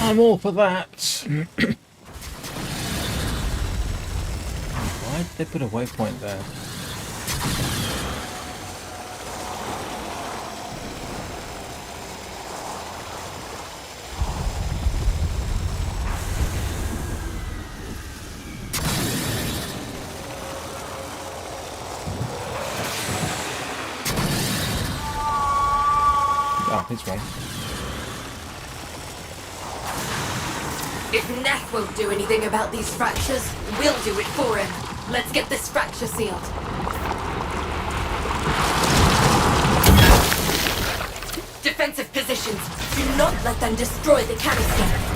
I'm all for that. Why did they put a waypoint there? Oh, he's wrong. If Neff won't do anything about these fractures, we'll do it for him. Let's get this fracture sealed. Defensive positions. Do not let them destroy the canister.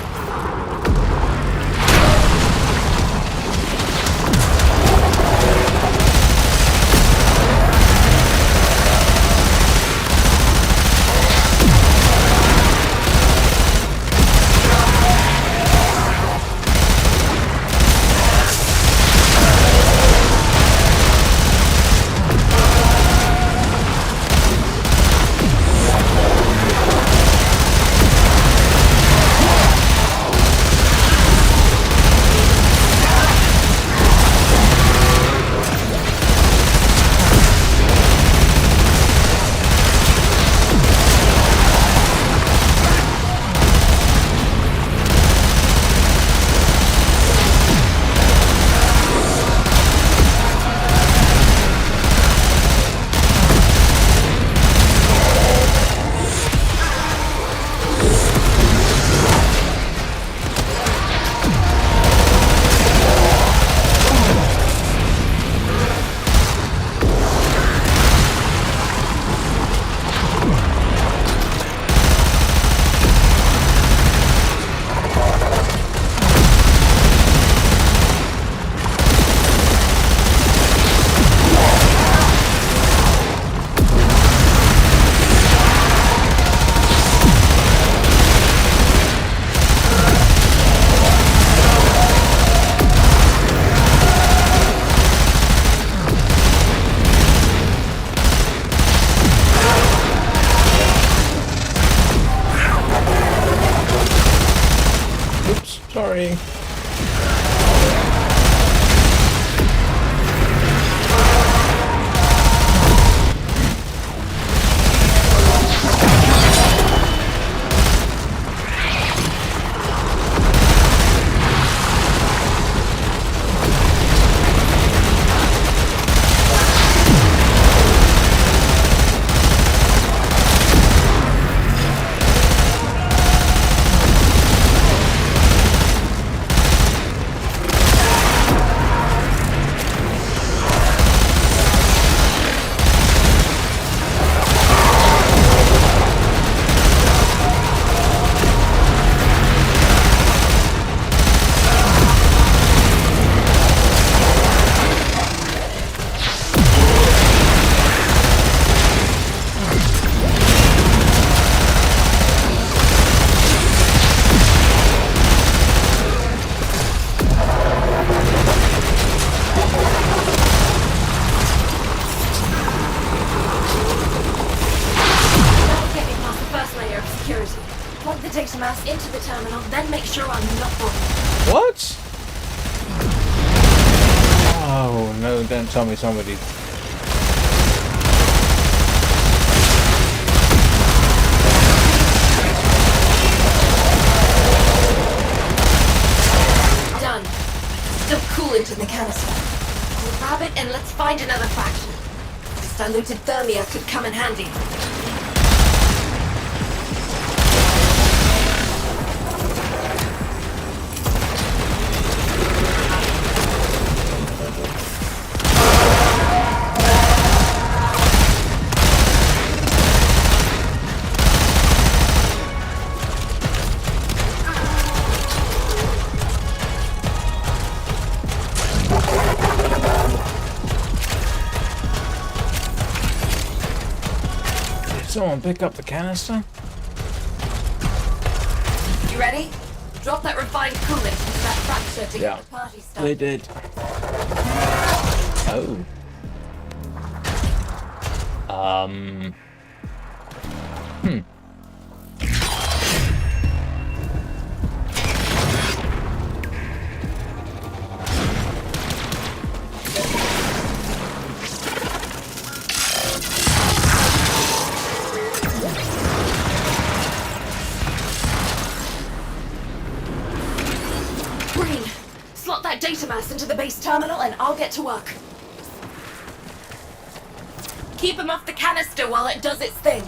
Sorry. Data mass into the terminal, then make sure I'm not wrong. What? Oh no, don't tell me somebody... Done. Still coolant in the canister. Grab it and let's find another fraction. This diluted thermia could come in handy. Someone pick up the canister? You ready? Drop that refined coolant into that fracture to Yeah, get the party started. they did. Oh. data mass into the base terminal and I'll get to work. Keep him off the canister while it does its thing.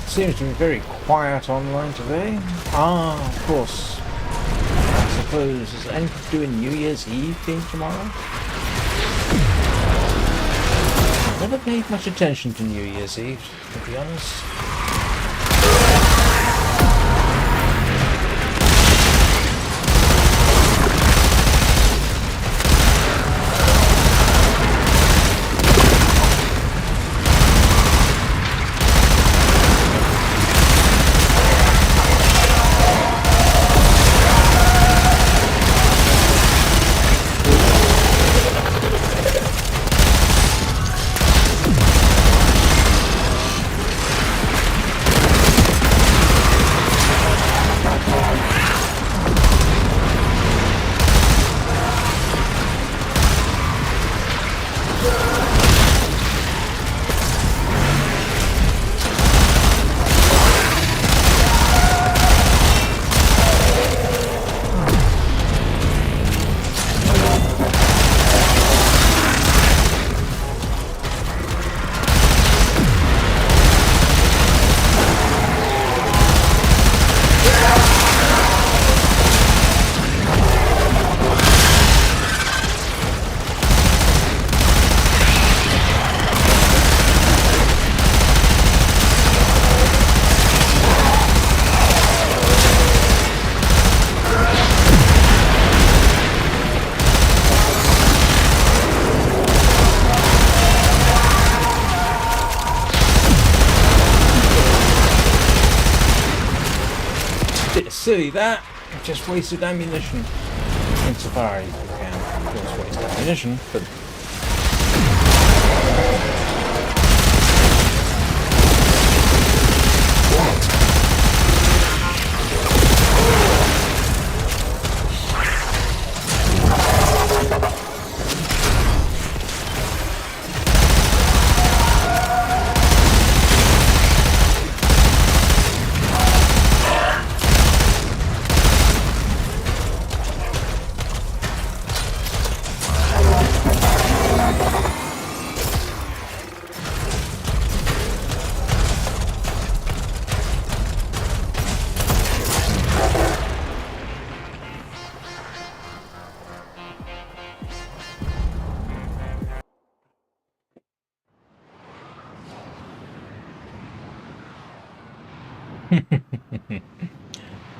Seems to be very quiet online today. Ah, of course. I suppose, is anything to do in New Year's Eve being tomorrow? I've never paid much attention to New Year's Eve, to be honest. Bit silly that. I've just wasted ammunition. Insofar as you can, of course, waste ammunition, but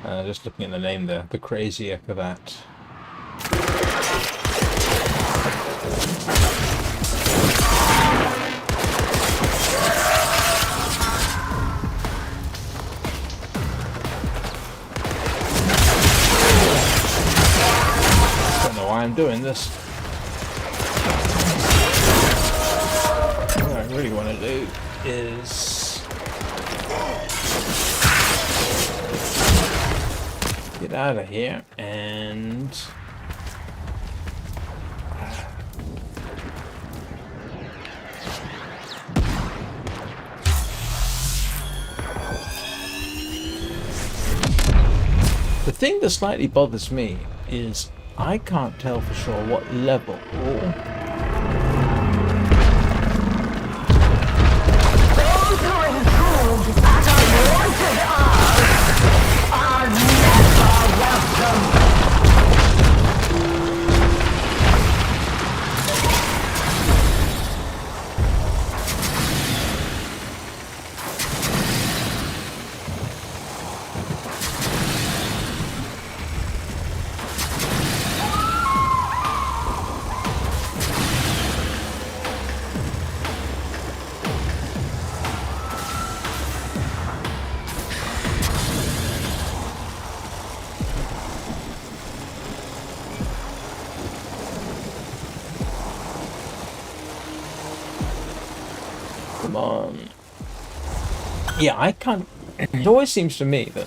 Just looking at the name there, the crazier Kavat. Don't know why I'm doing this. What I really want to do is get out of here and the thing that slightly bothers me is I can't tell for sure what level. Come on. Yeah, I can't. It always seems to me that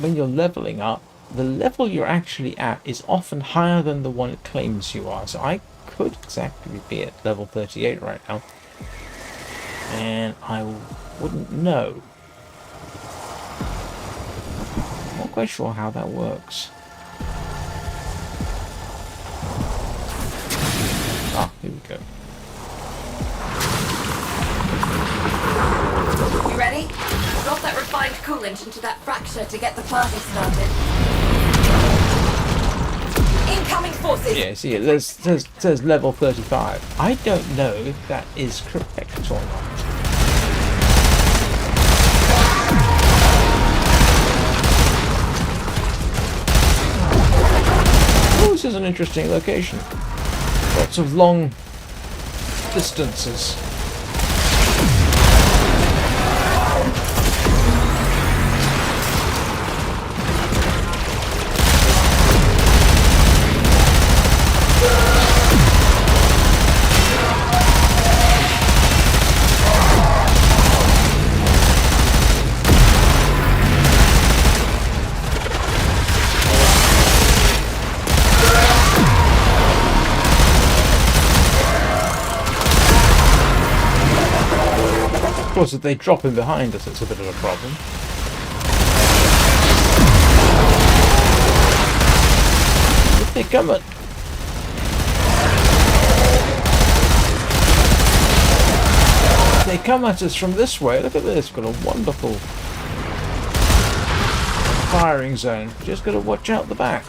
when you're leveling up, the level you're actually at is often higher than the one it claims you are. So I could exactly be at level 38 right now, and I wouldn't know. I'm not quite sure how that works. Ah, here we go. You ready? Drop that refined coolant into that fracture to get the party started. Incoming forces! Yeah, see, it says level 35. I don't know if that is correct or not. Oh, this is an interesting location. Lots of long distances. Of course, if they drop in behind us, it's a bit of a problem. If they come at... If they come at us from this way, look at this, got a wonderful firing zone. Just got to watch out the back.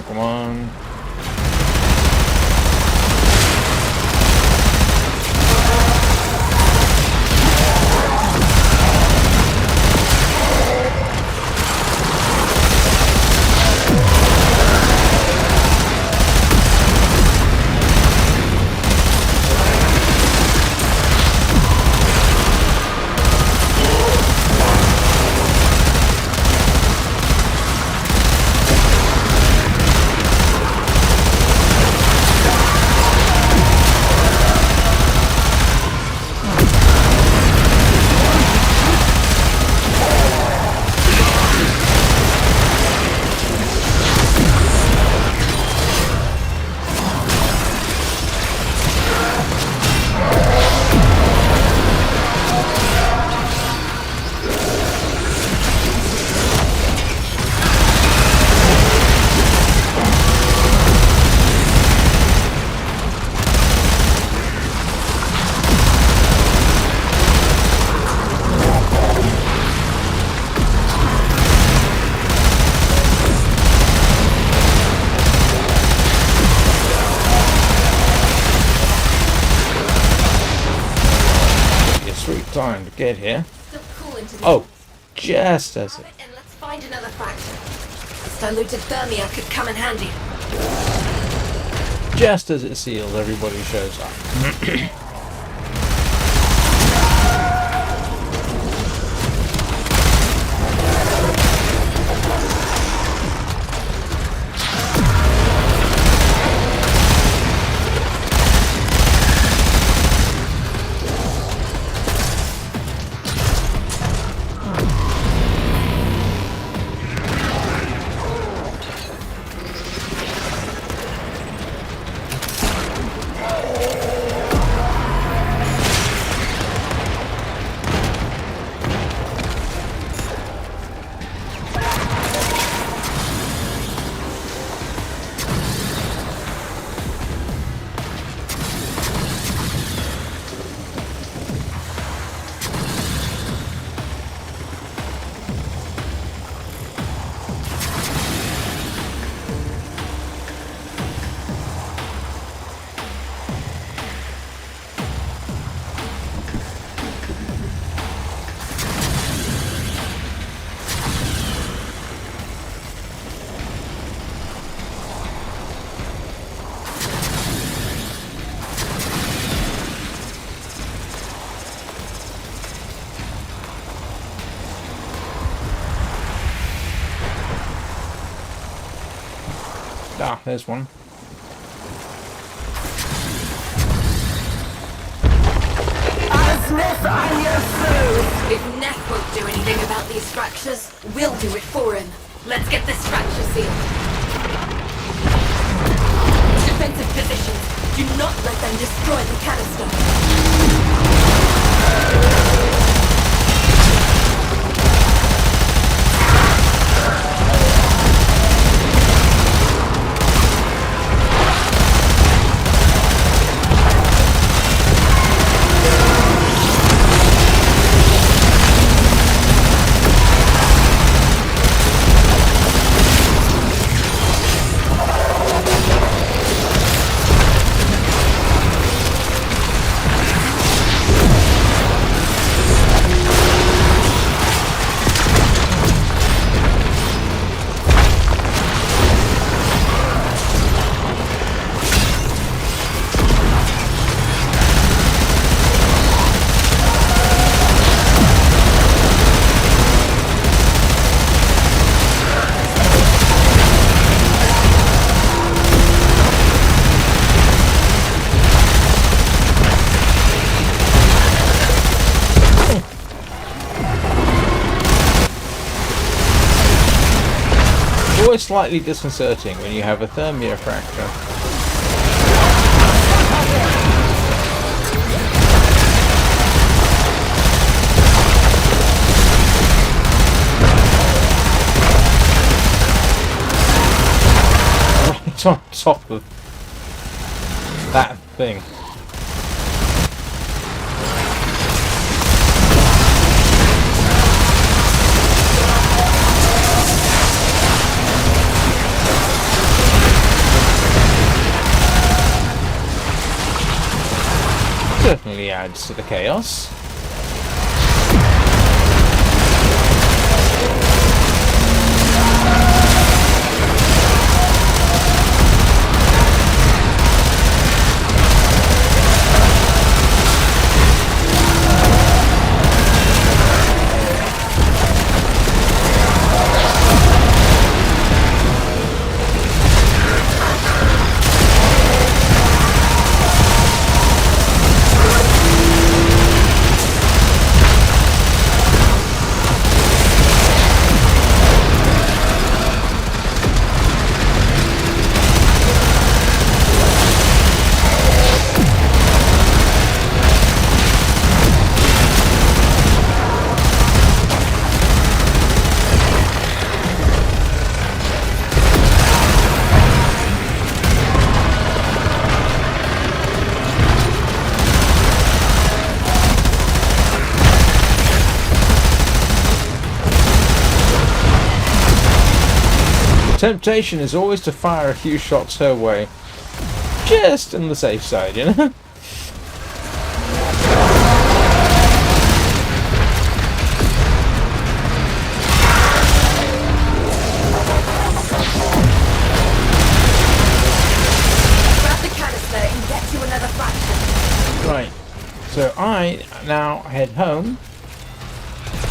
Come on. get here. Still coolant in the Oh, just as Have it. it and let's find another fraction. This diluted thermia could come in handy. Just as it seals, everybody shows up. Ah, there's one. If Neff won't do anything about these fractures, we'll do it for him. Let's get this fracture sealed. Defensive positions. Do not let them destroy the canister. Always slightly disconcerting when you have a thermia fracture. Right on top of that thing. Certainly adds to the chaos. Temptation is always to fire a few shots her way. Just on the safe side, you know? I now head home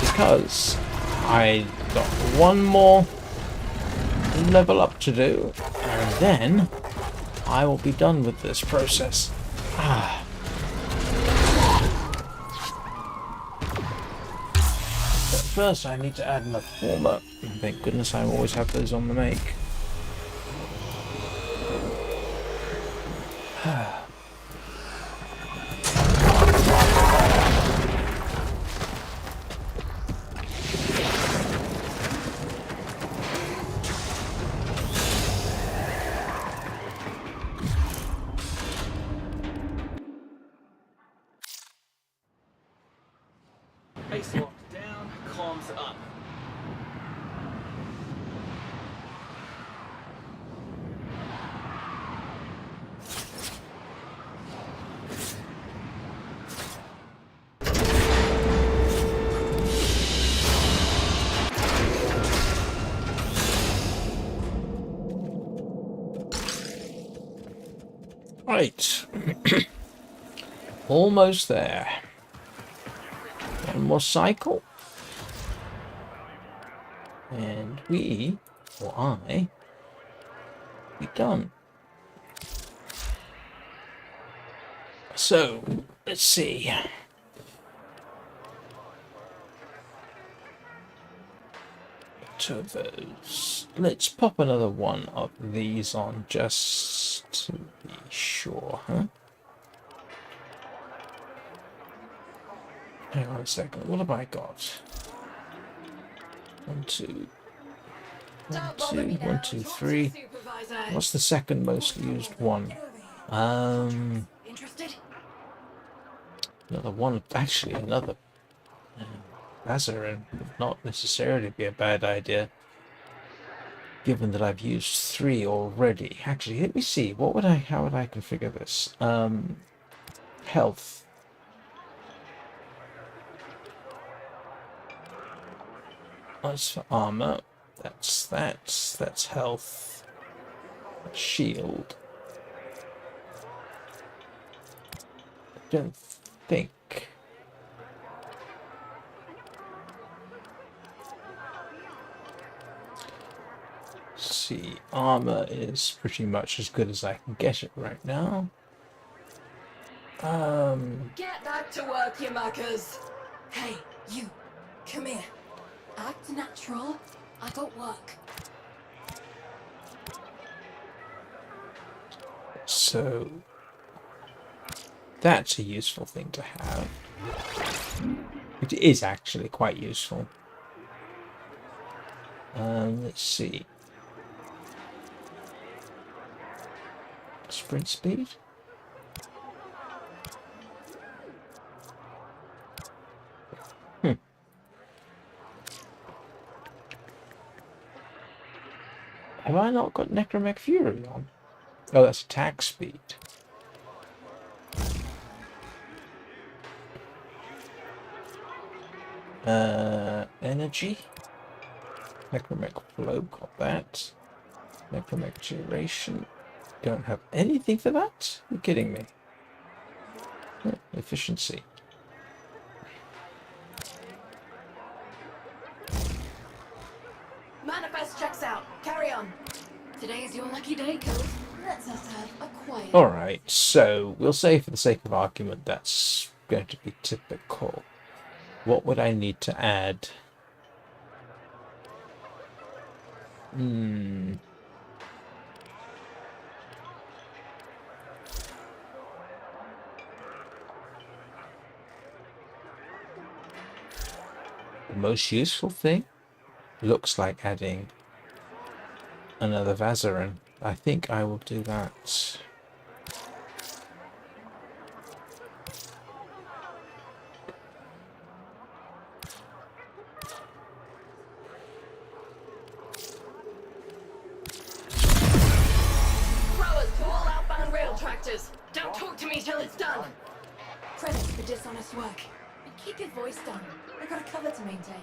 because I got one more level up to do, and then I will be done with this process. But first I need to add another former. Thank goodness I always have those on the make. Base locked down, comms up. Right. Almost there. One more cycle. And we, or I, be done. So, let's see. Two of those. Let's pop another one of these on just to be sure, huh? Hang on a second, what have I got? 1, 2, 1, 2, 1, 2, 3. What's the second most used one? Interested? Another one, actually another Azarin would not necessarily be a bad idea, given that I've used 3 already. Actually, let me see, how would I configure this? Health. That's for armor. That's health. Shield. I don't think. See, armor is pretty much as good as I can get it right now. Get back to work, you muckers. Hey, you. Come here. Act natural. I got work. So that's a useful thing to have. It is actually quite useful. Let's see. Sprint speed. Have I not got Necromech Fury on? Oh, that's attack speed. Energy. Necromech Flow, got that. Necromech Duration. Don't have anything for that? You're kidding me. Efficiency. Manifest checks out. Carry on. Today is your lucky day, Code. Let's us have a quiet. Alright, so we'll say for the sake of argument that's going to be typical. What would I need to add? The most useful thing looks like adding another Vazarin. I think I will do that. Throwers to all outbound rail tractors. Don't talk to me till it's done. Credits for dishonest work. And keep your voice down. I've got a cover to maintain.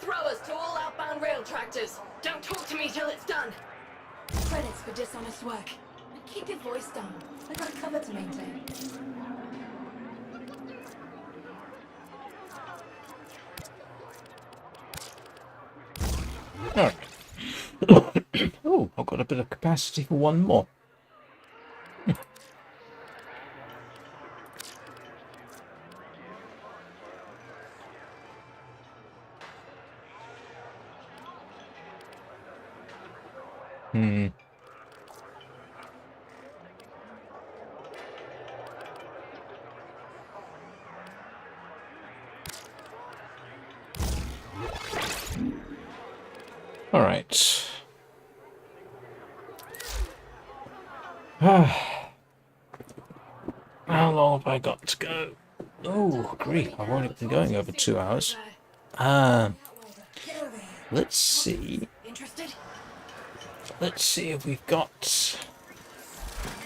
throwers to all outbound rail tractors. Don't talk to me till it's done. Credits for dishonest work. And keep your voice down. I got a cover to maintain. Alright. Oh, I've got a bit of capacity for one more. All right. How long have I got to go? Oh, grief. I've only been going over 2 hours. Let's see. Interested? Let's see if we've got...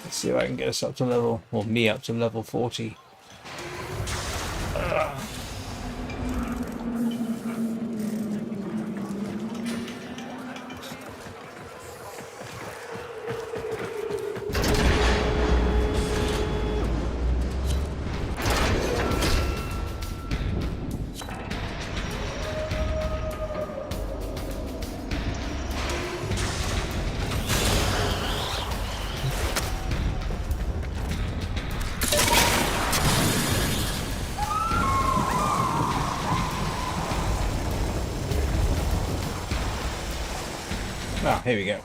Let's see if I can get us up to level... Or me up to level 40. Ah, here we go.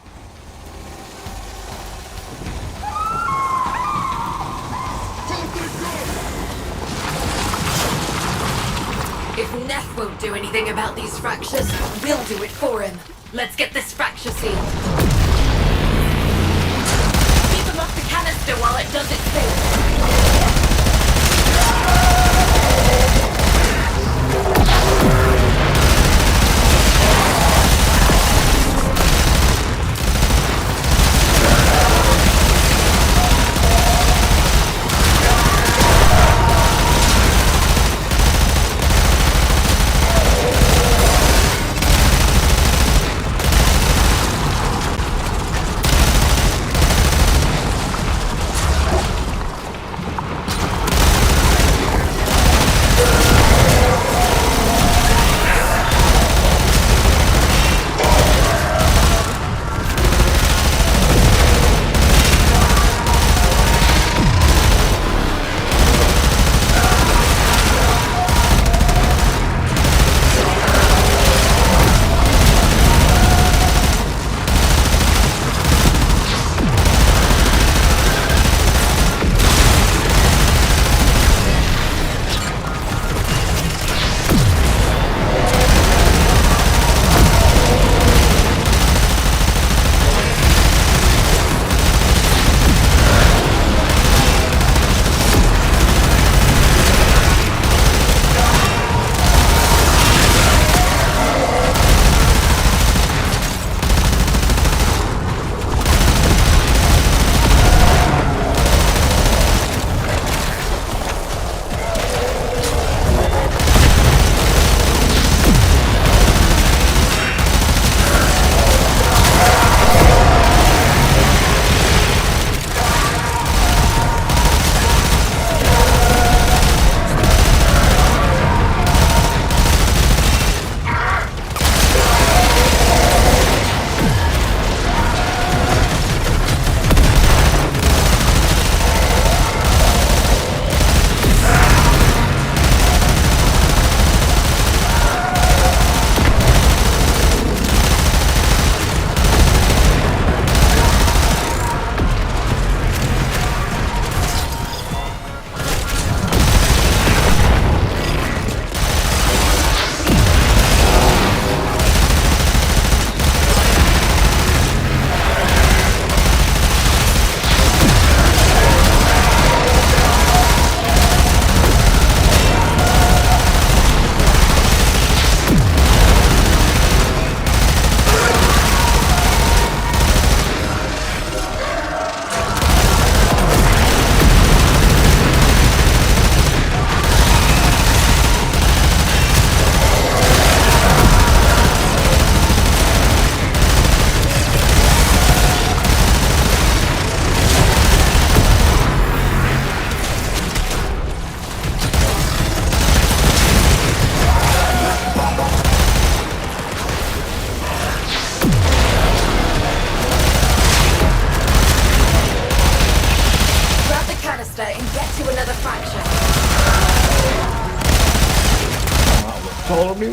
If Neff won't do anything about these fractures, we'll do it for him. Let's get this fracture sealed. Keep him off the canister while it does its thing.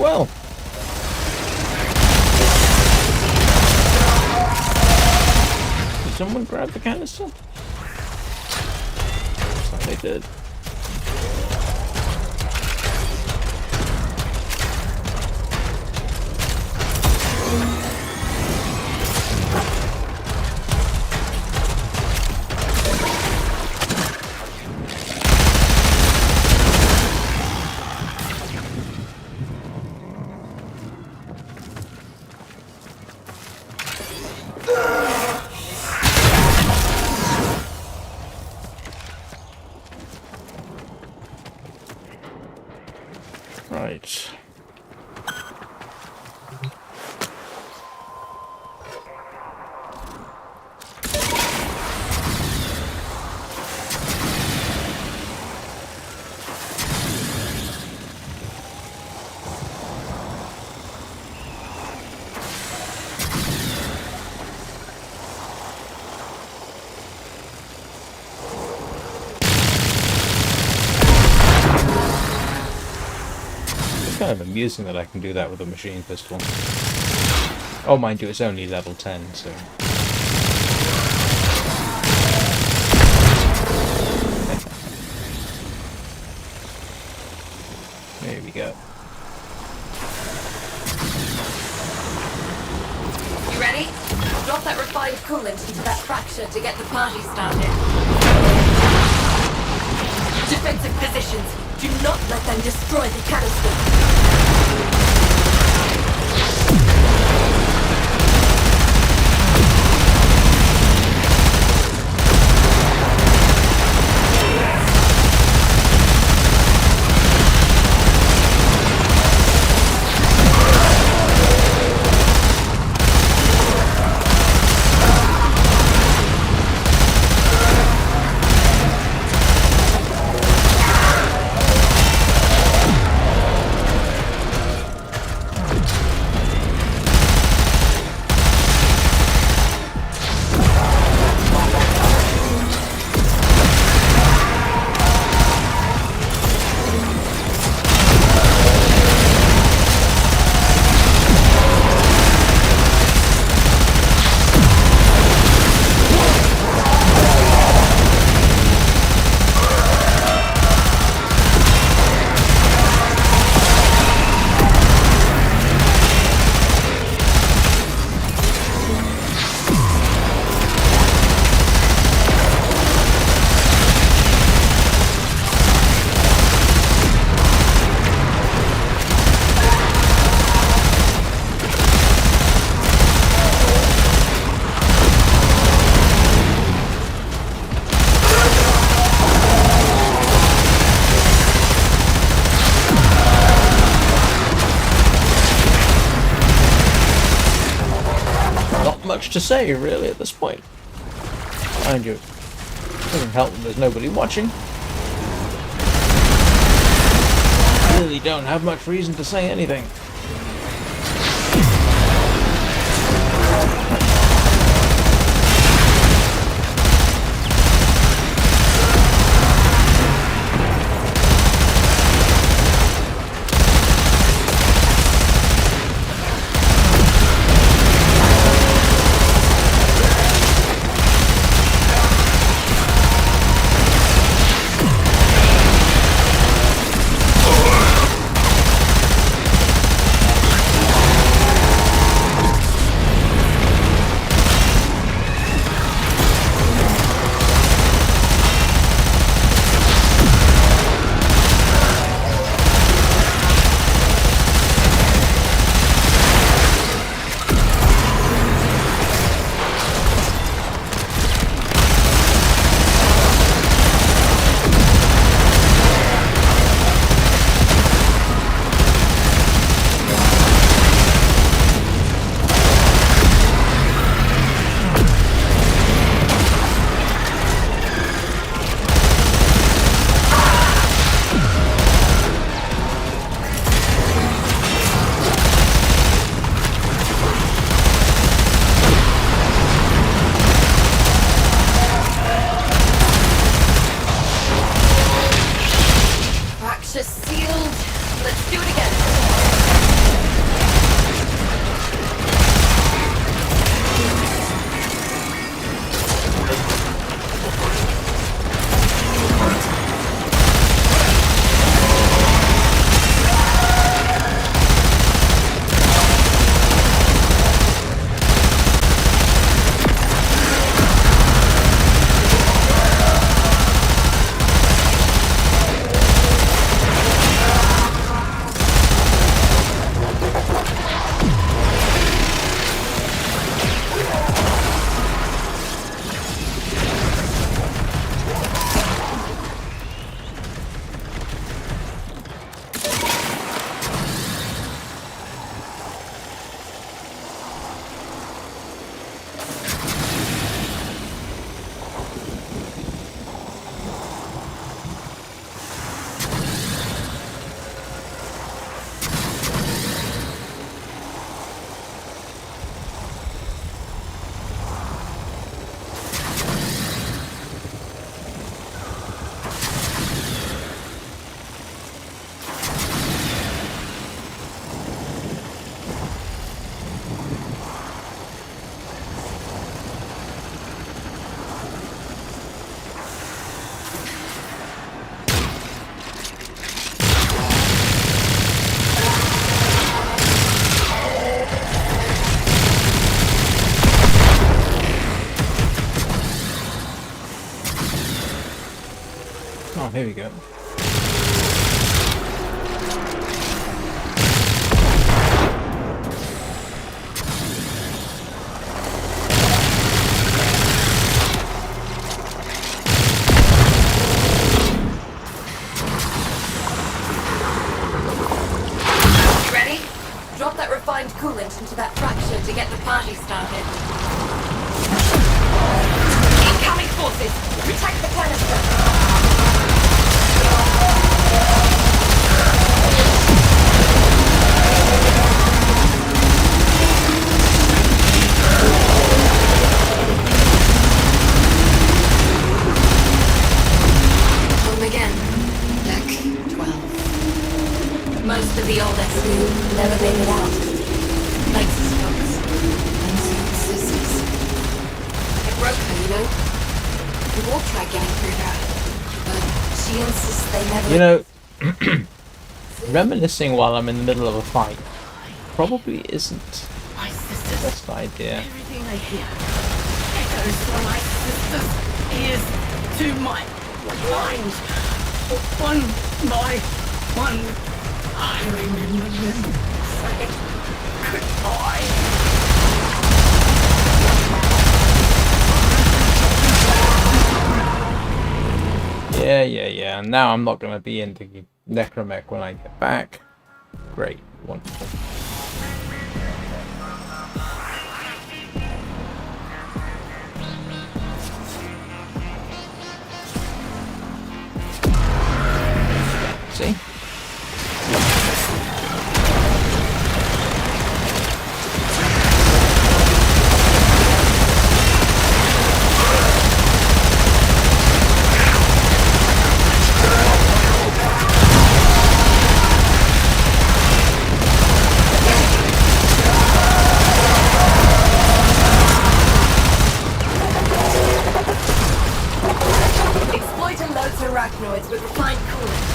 well. Did someone grab the canister? Looks like they did. Right. Kind of amusing that I can do that with a machine pistol. Oh, mind you, it's only level 10, so... There we go. You ready? Drop that refined coolant into that fracture to get the party started. Defensive positions. Do not let them destroy the canister. Much to say, really, at this point. Mind you, it doesn't help that there's nobody watching. Really don't have much reason to say anything. here we go. You ready? Drop that refined coolant into that fracture to get the party started. Incoming forces! Protect the canister! Home again. Deck 12. Most of the old SU never made it out. Nexus folks. Unseen sisters. It broke her, you know? We all tried getting through her. But she insists they never... You know, reminiscing while I'm in the middle of a fight probably isn't My the sisters. best idea. Everything I hear echoes from my sisters' ears to my mind. One by one, I remember them saying goodbye. Yeah. And now I'm not going to be into Necromech when I get back. Great. Wonderful. See? Exploiter loads arachnoids with refined coolant.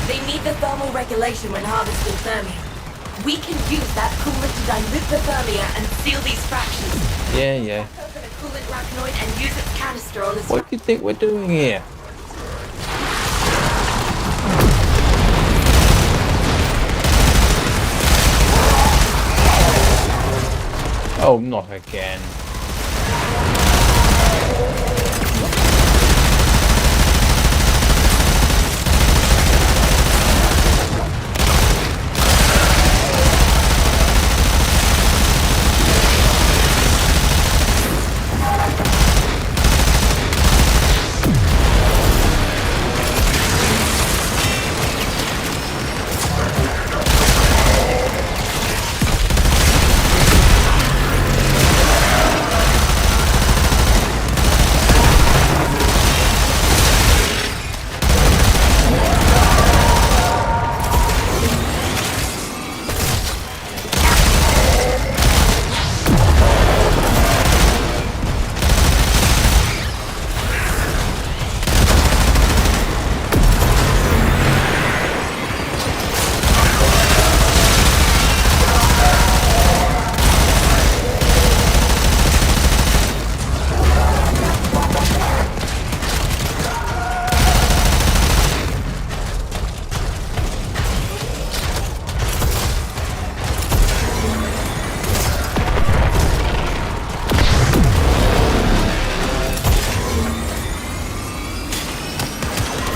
They need the thermal regulation when harvesting thermia. We can use that coolant to dilute the thermia and seal these fractions. Yeah. Open a coolant arachnoid and use its canister on this. What do you think we're doing here? Oh, not again.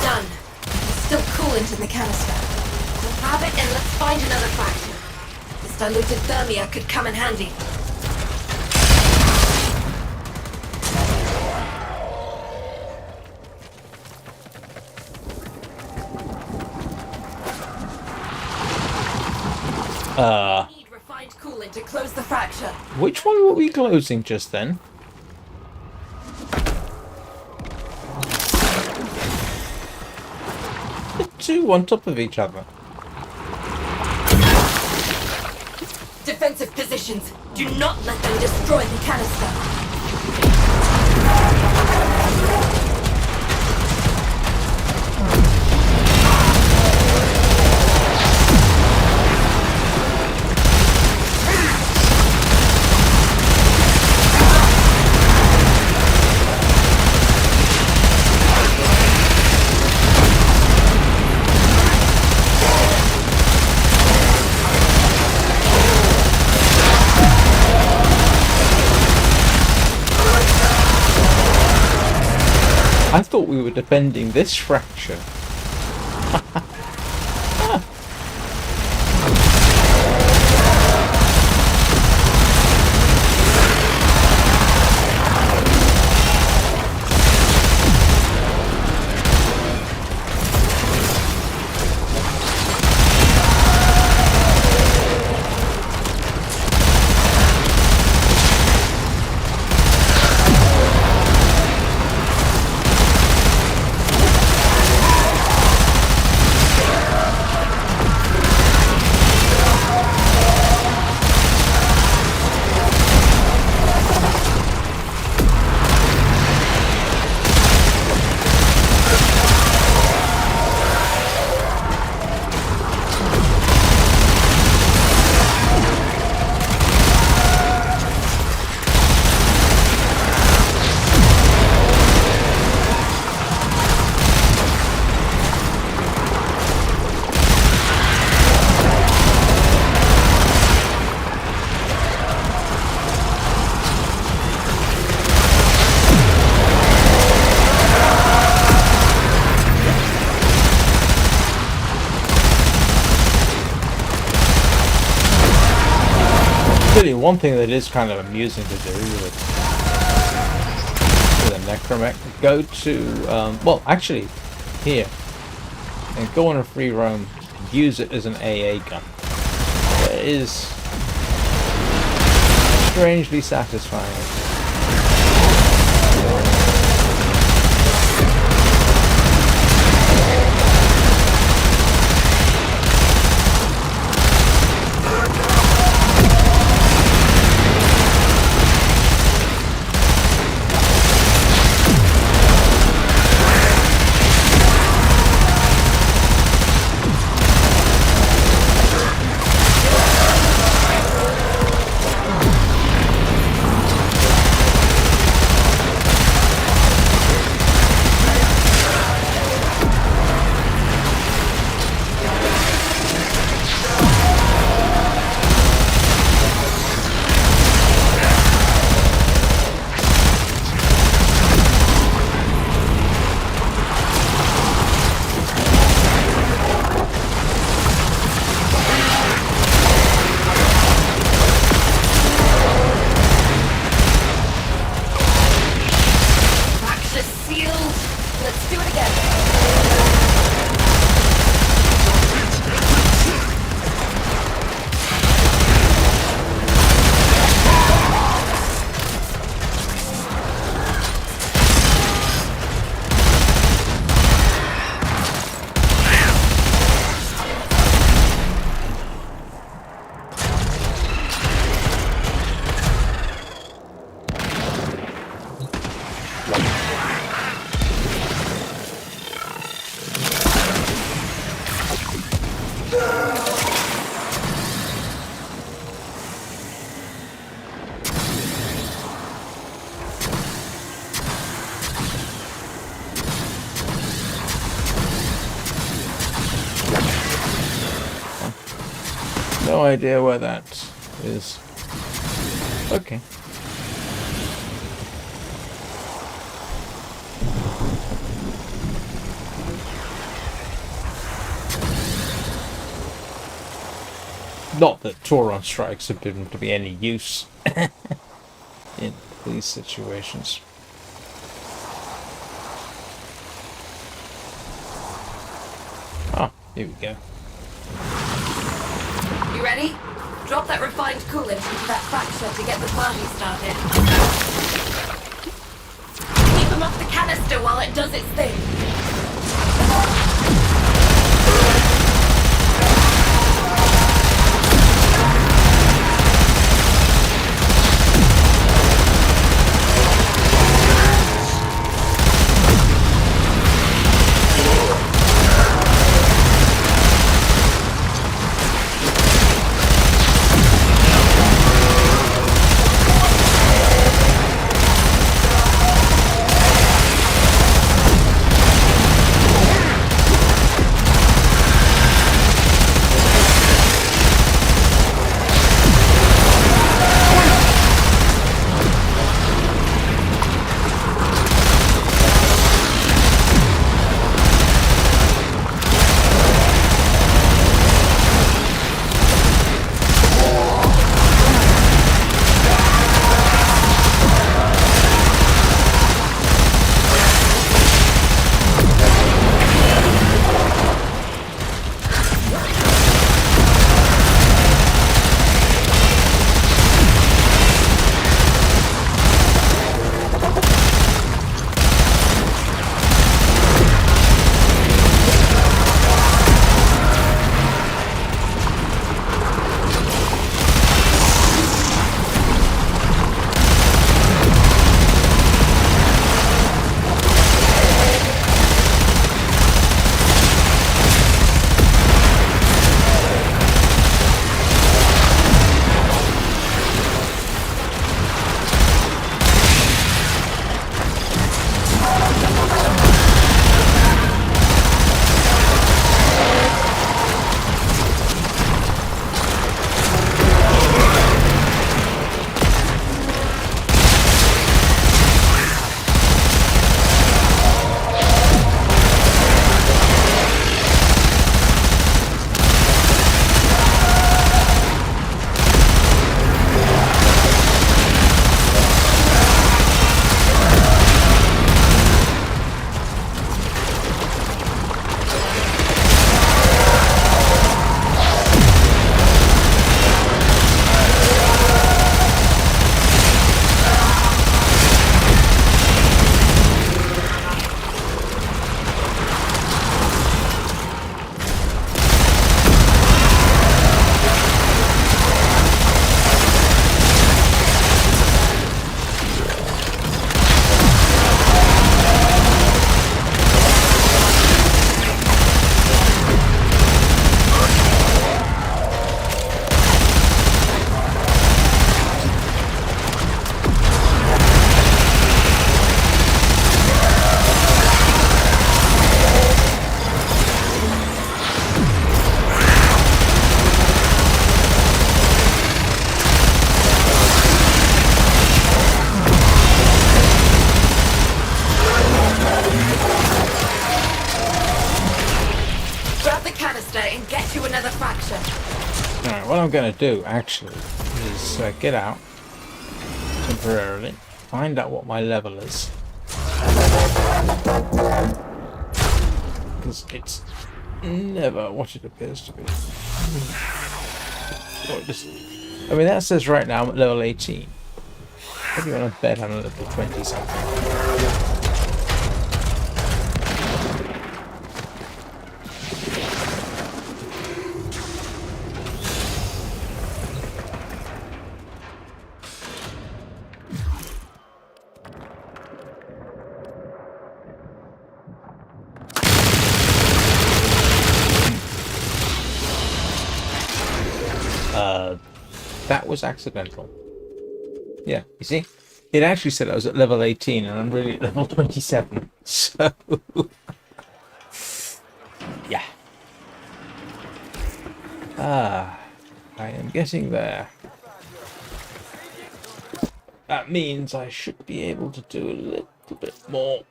Done. Still coolant in the canister. Grab it and let's find another fraction. This diluted thermia could come in handy. Need refined coolant to close the fracture. Which one were we closing just then? The two on top of each other. Defensive positions. Do not let them destroy the canister. I thought we were defending this fracture. Really, one thing that is kind of amusing to do with a necromech, go to well, actually, here, and go on a free roam, use it as an AA gun. It is strangely satisfying. No idea where that is. Okay. Not that Tauron strikes have been to be any use in these situations. Ah, here we go. You ready? Drop that refined coolant into that fracture to get the party started. Keep him off the canister while it does its thing. I'm going to do, actually, is get out temporarily, find out what my level is. Because it's never what it appears to be. I mean, that says right now I'm at level 18. What do you want to bet I'm at level 20 something? That was accidental. Yeah, you see? It actually said I was at level 18 and I'm really at level 27. So, yeah. I am getting there. That means I should be able to do a little bit more.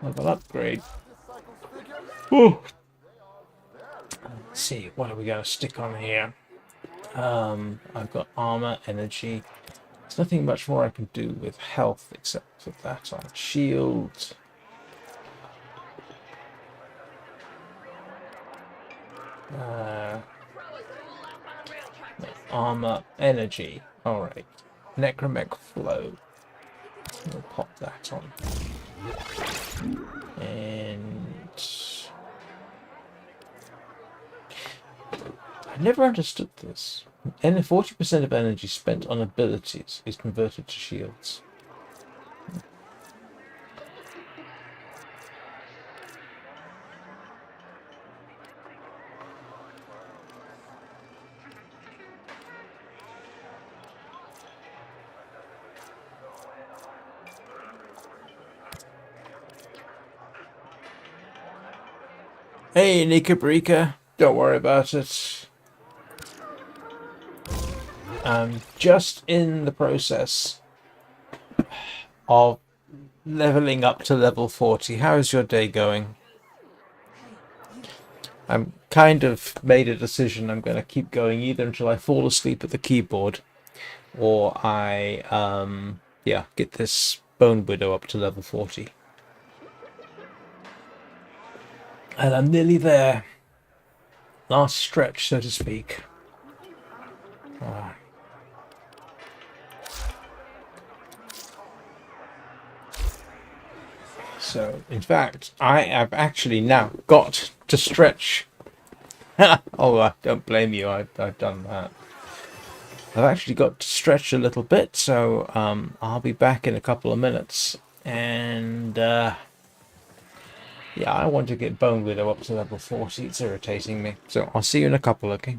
Level upgrade. Whew. Let's see, what are we going to stick on here? I've got armor, energy. There's nothing much more I can do with health except for that on shield. Armor, energy. Alright. Necromech flow. We'll pop that on. And I never understood this. And 40% of energy spent on abilities is converted to shields. Hey, Nika Brika. Don't worry about it. I'm just in the process of leveling up to level 40. How's your day going? I'm kind of made a decision. I'm going to keep going either until I fall asleep at the keyboard or I get this Bonewidow up to level 40. And I'm nearly there. Last stretch, so to speak. So, in fact, I have actually now got to stretch. Oh, don't blame you. I've done that. I've actually got to stretch a little bit, so I'll be back in a couple of minutes. And yeah, I want to get Bonewidow up to level 40. It's irritating me. So I'll see you in a couple, okay?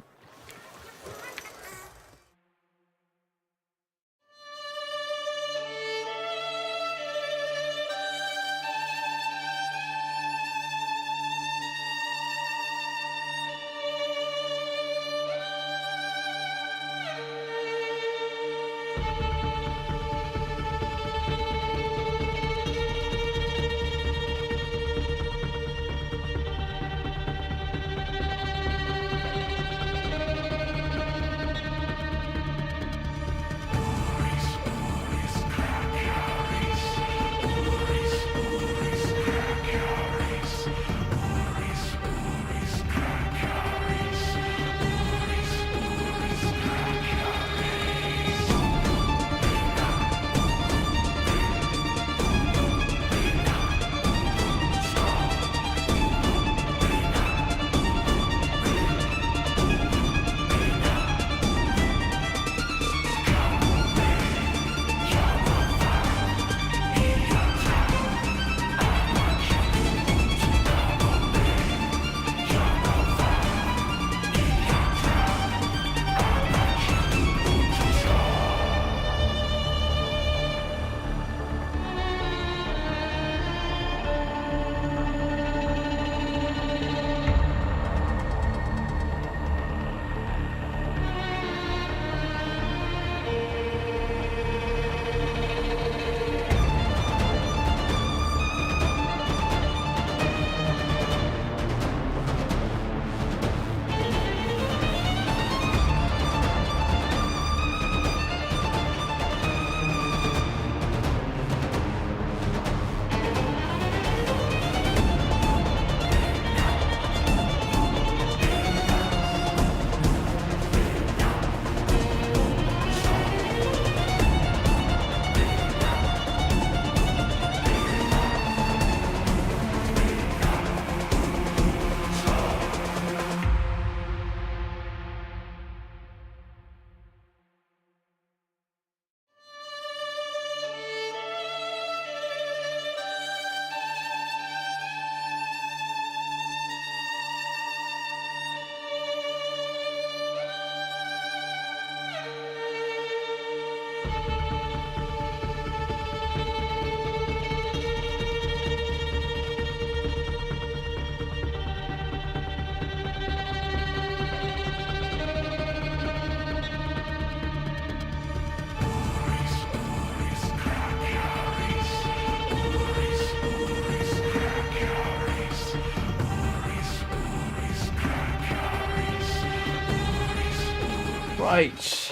Right.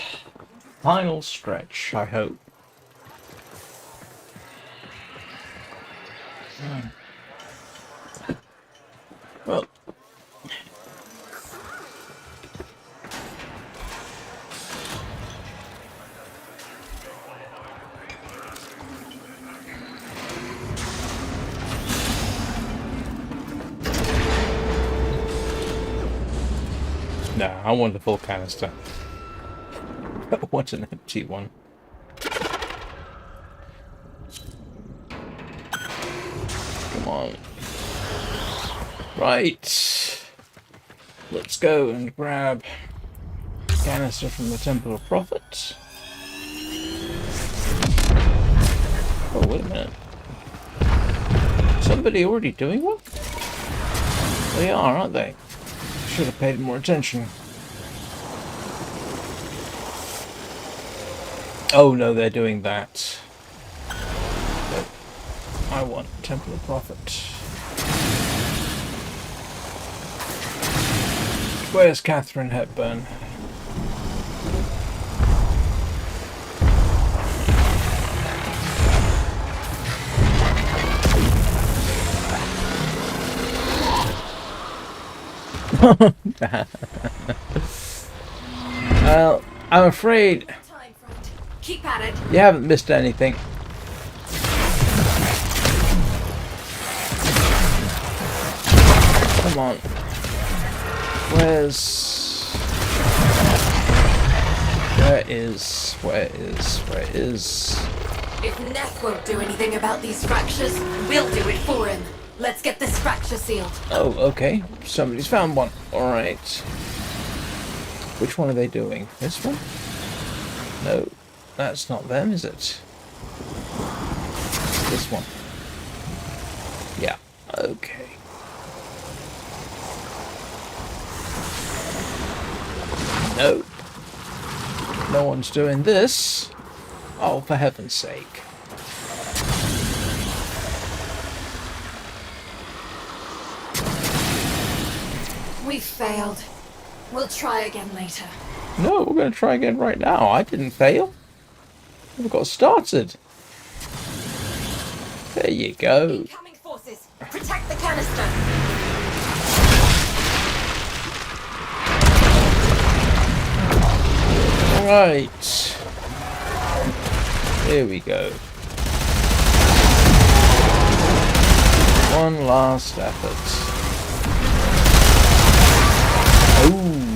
Final stretch, I hope. Well. No, I want the full canister. I want an empty one. Come on. Right. Let's go and grab a canister from the Temple of Prophet. Oh, wait a minute. Somebody already doing one? They are, aren't they? Should have paid more attention. Oh no, they're doing that. But I want Temple of Prophet. Where's Catherine Hepburn? Well, I'm afraid Time, friend. Keep at it. you haven't missed anything. Come on. Where is... If Neth won't do anything about these fractures, we'll do it for him. Let's get this fracture sealed. Oh, okay. Somebody's found one. Alright. Which one are they doing? This one? No, that's not them, is it? This one. Yeah, okay. No. No one's doing this. Oh, for heaven's sake. We failed. We'll try again later. No, we're going to try again right now. I didn't fail. We've got started. There you go. Incoming forces! Protect the canister! Right. Here we go. One last effort. Ooh.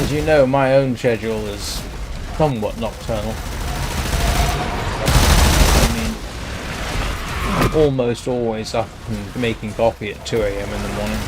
As you know, my own schedule is somewhat nocturnal. I mean, I'm almost always up and making coffee at 2 AM in the morning.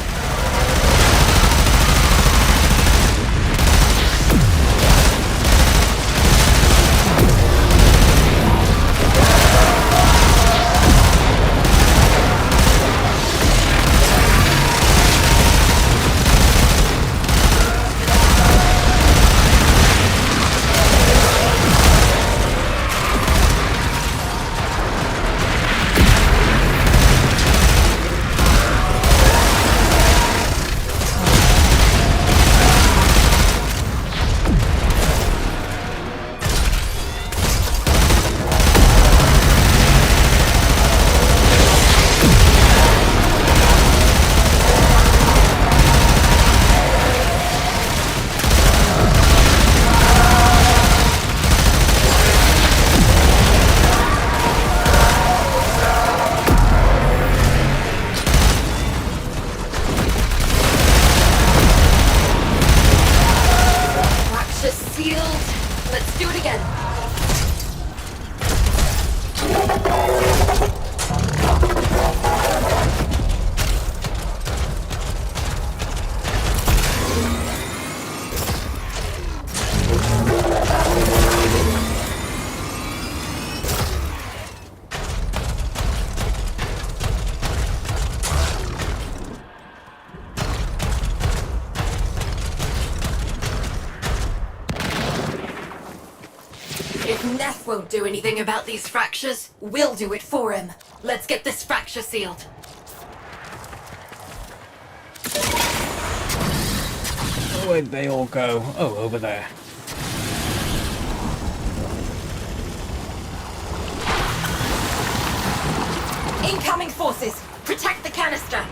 If Neff won't do anything about these fractures, we'll do it for him. Let's get this fracture sealed. Where'd they all go? Oh, over there. Incoming forces! Protect the canister!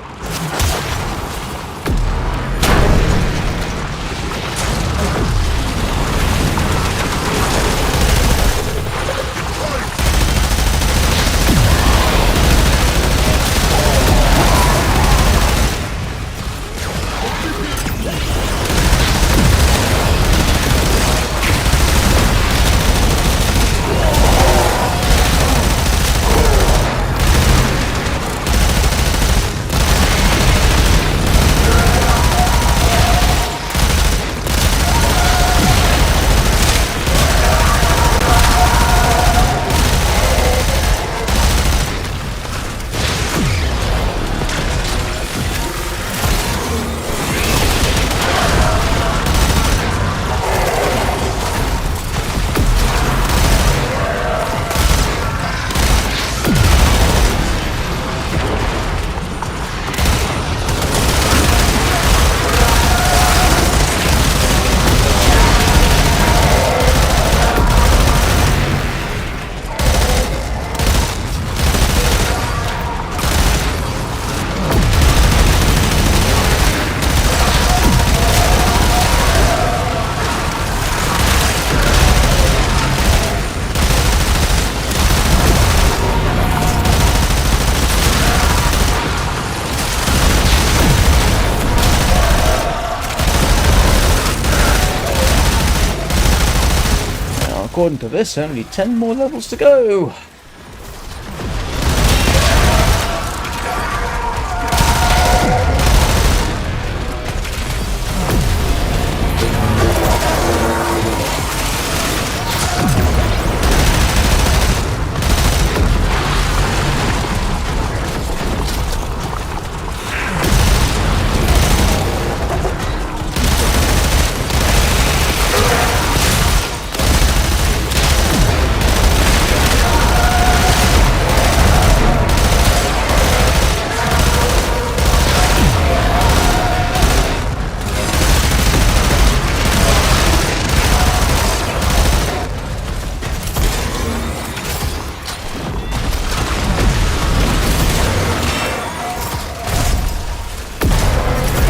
According to this, only 10 more levels to go.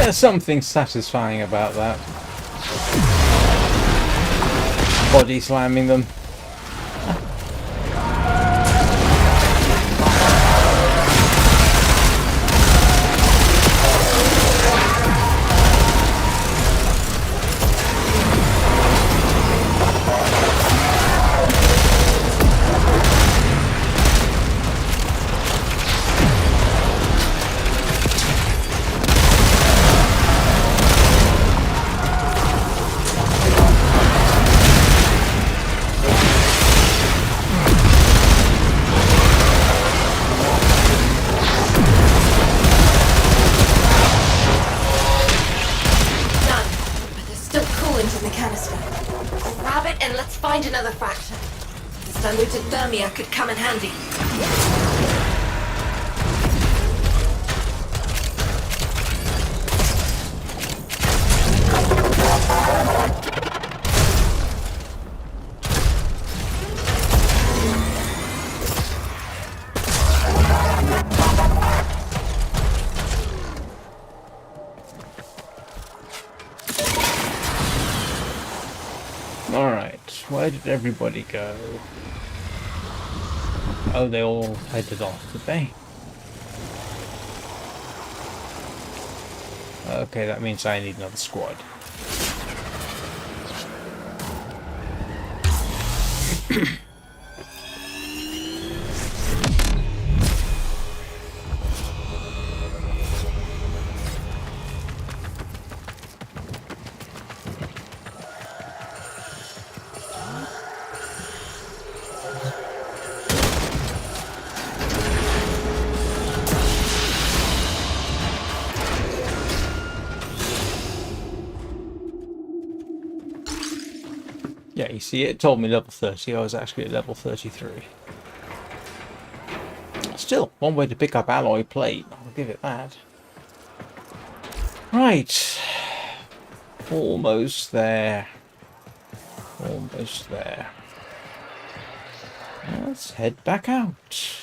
There's something satisfying about that. Body slamming them. let's find another fraction. This diluted thermia could come in handy. Alright, where did everybody go? Oh, they all headed off, did they? Okay, that means I need another squad. Yeah, you see, it told me level 30. I was actually at level 33. Still, one way to pick up alloy plate. I'll give it that. Right. Almost there. Almost there. Let's head back out.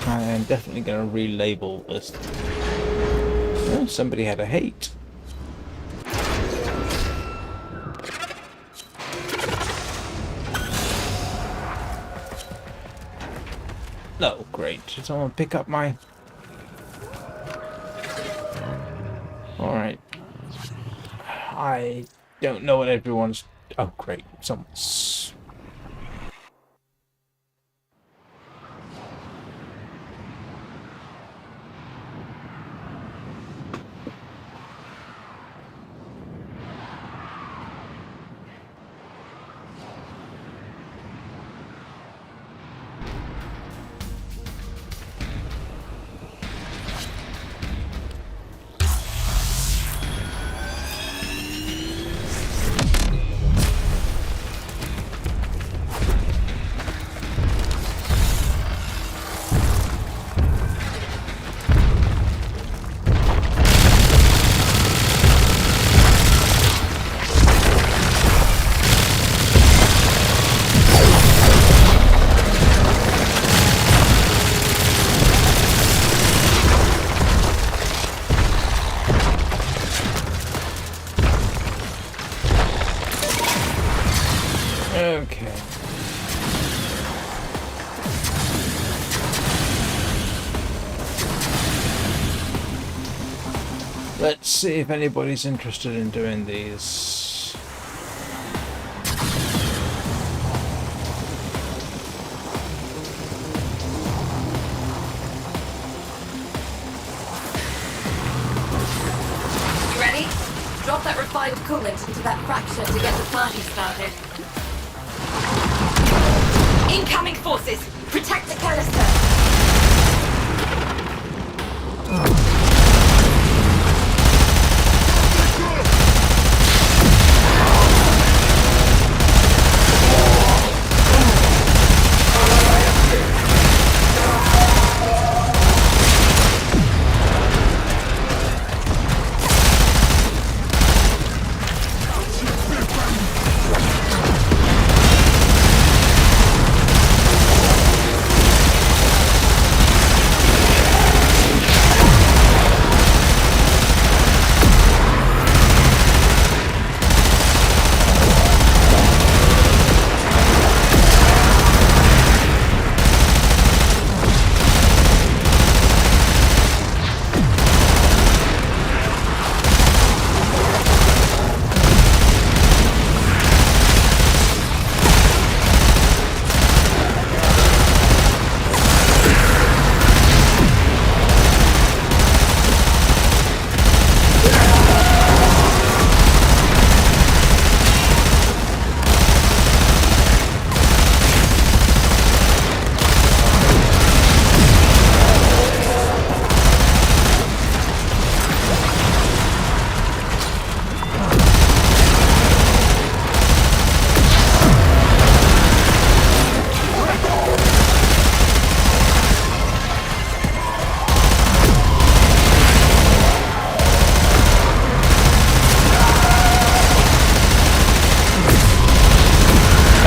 I am definitely going to relabel this. Oh, somebody had a hate. No, great. Did someone pick up my... Alright. I don't know what everyone's... Oh, great. Someone's... Okay. Let's see if anybody's interested in doing these. You ready? Drop that refined coolant into that fraction to get the party started. Incoming forces! Protect the canister!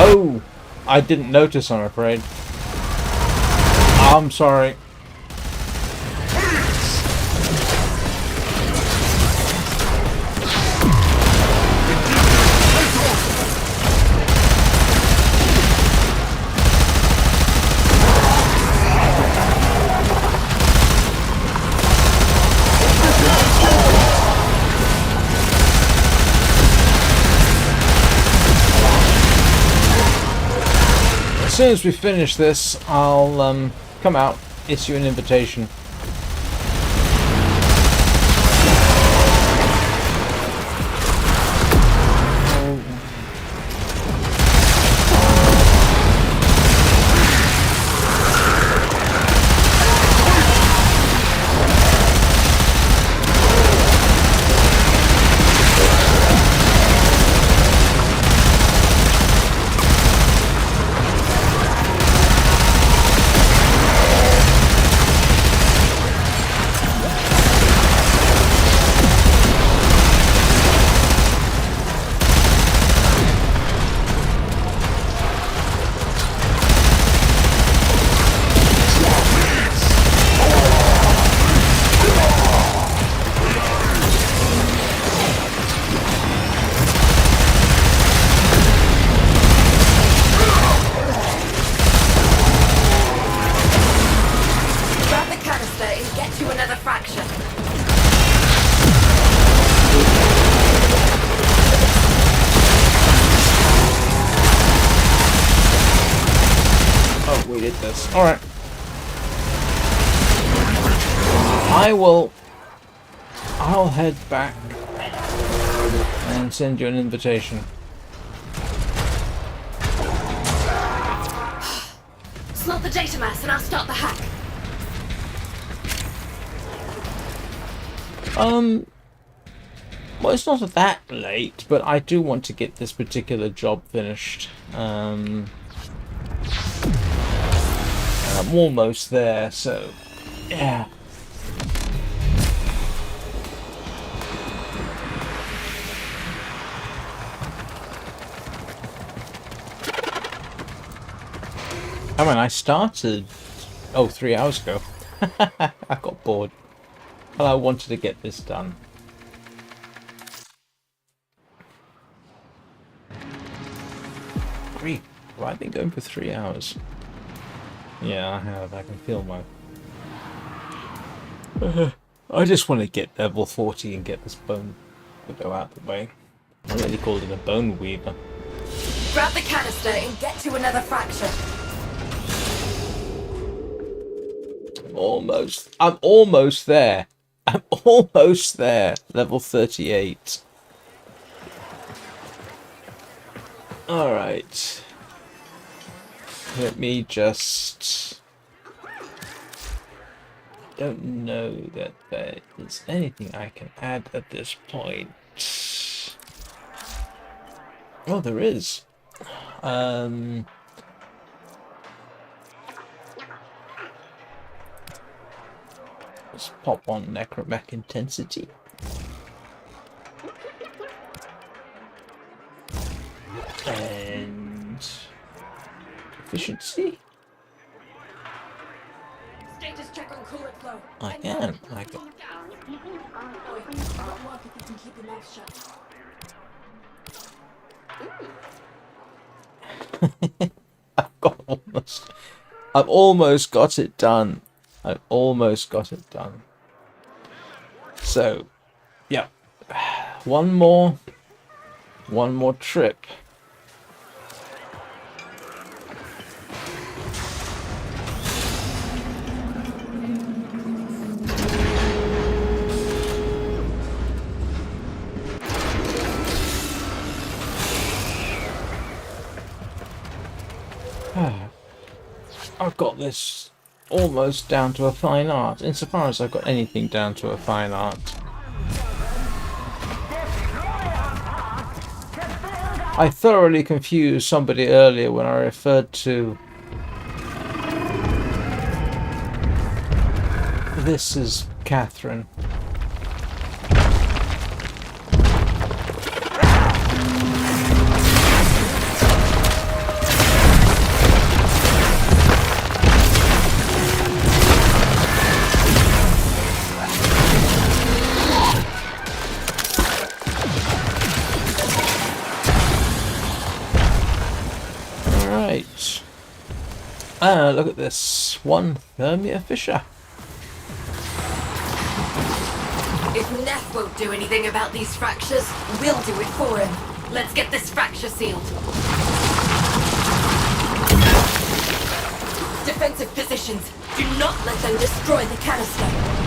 Oh, I didn't notice, I'm afraid. I'm sorry. As soon as we finish this, I'll come out, issue an invitation. Alright. I'll head back and send you an invitation. Slot the data mass and I'll start the hack. Well, it's not that late, but I do want to get this particular job finished. I'm almost there, so yeah. I mean, I started 3 hours ago. I got bored, and I wanted to get this done. Have I been going for 3 hours? Yeah, I have. I can feel my... I just want to get level 40 and get this Bonewidow out of the way. I really called it a Boneweaver. Grab the canister and get to another fraction. I'm almost there. I'm almost there. Level 38. Alright. Let me just... don't know that there is anything I can add at this point. Oh, there is. Let's pop on necromac intensity. And efficiency. Status check on coolant flow. I am. I got. Oi, not work if you can keep your mouth shut. I've almost got it done. I've almost got it done. So, yeah, one more trip. I've got this almost down to a fine art, insofar as I've got anything down to a fine art. I thoroughly confused somebody earlier when I referred to this as Catherine. Look at this. One Thermia Fisher. If Neff won't do anything about these fractures, we'll do it for him. Let's get this fracture sealed. Defensive positions. Do not let them destroy the canister.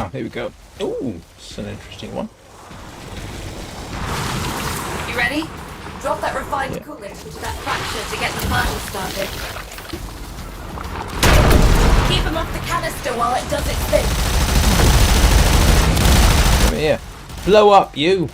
Oh, here we go. Ooh, it's an interesting one. You ready? Drop that refined coolant into that fracture to get the party started. Keep him off the canister while it does its thing. Come here. Blow up, you!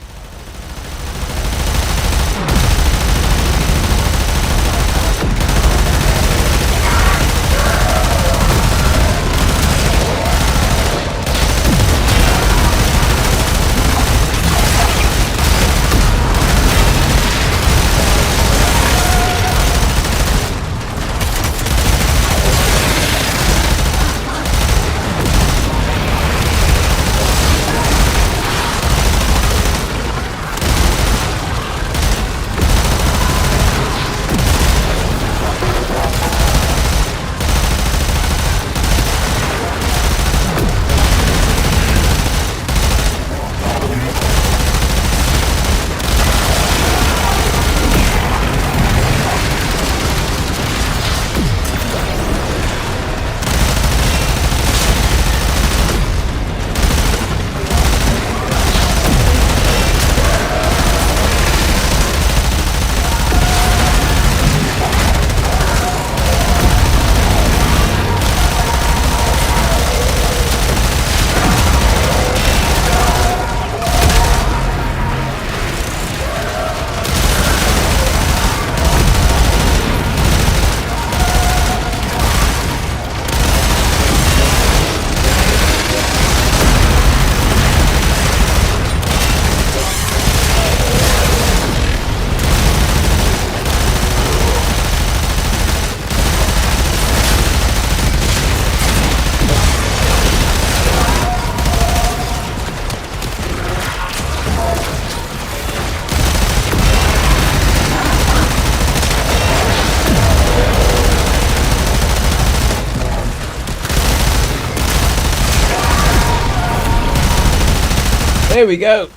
There we go.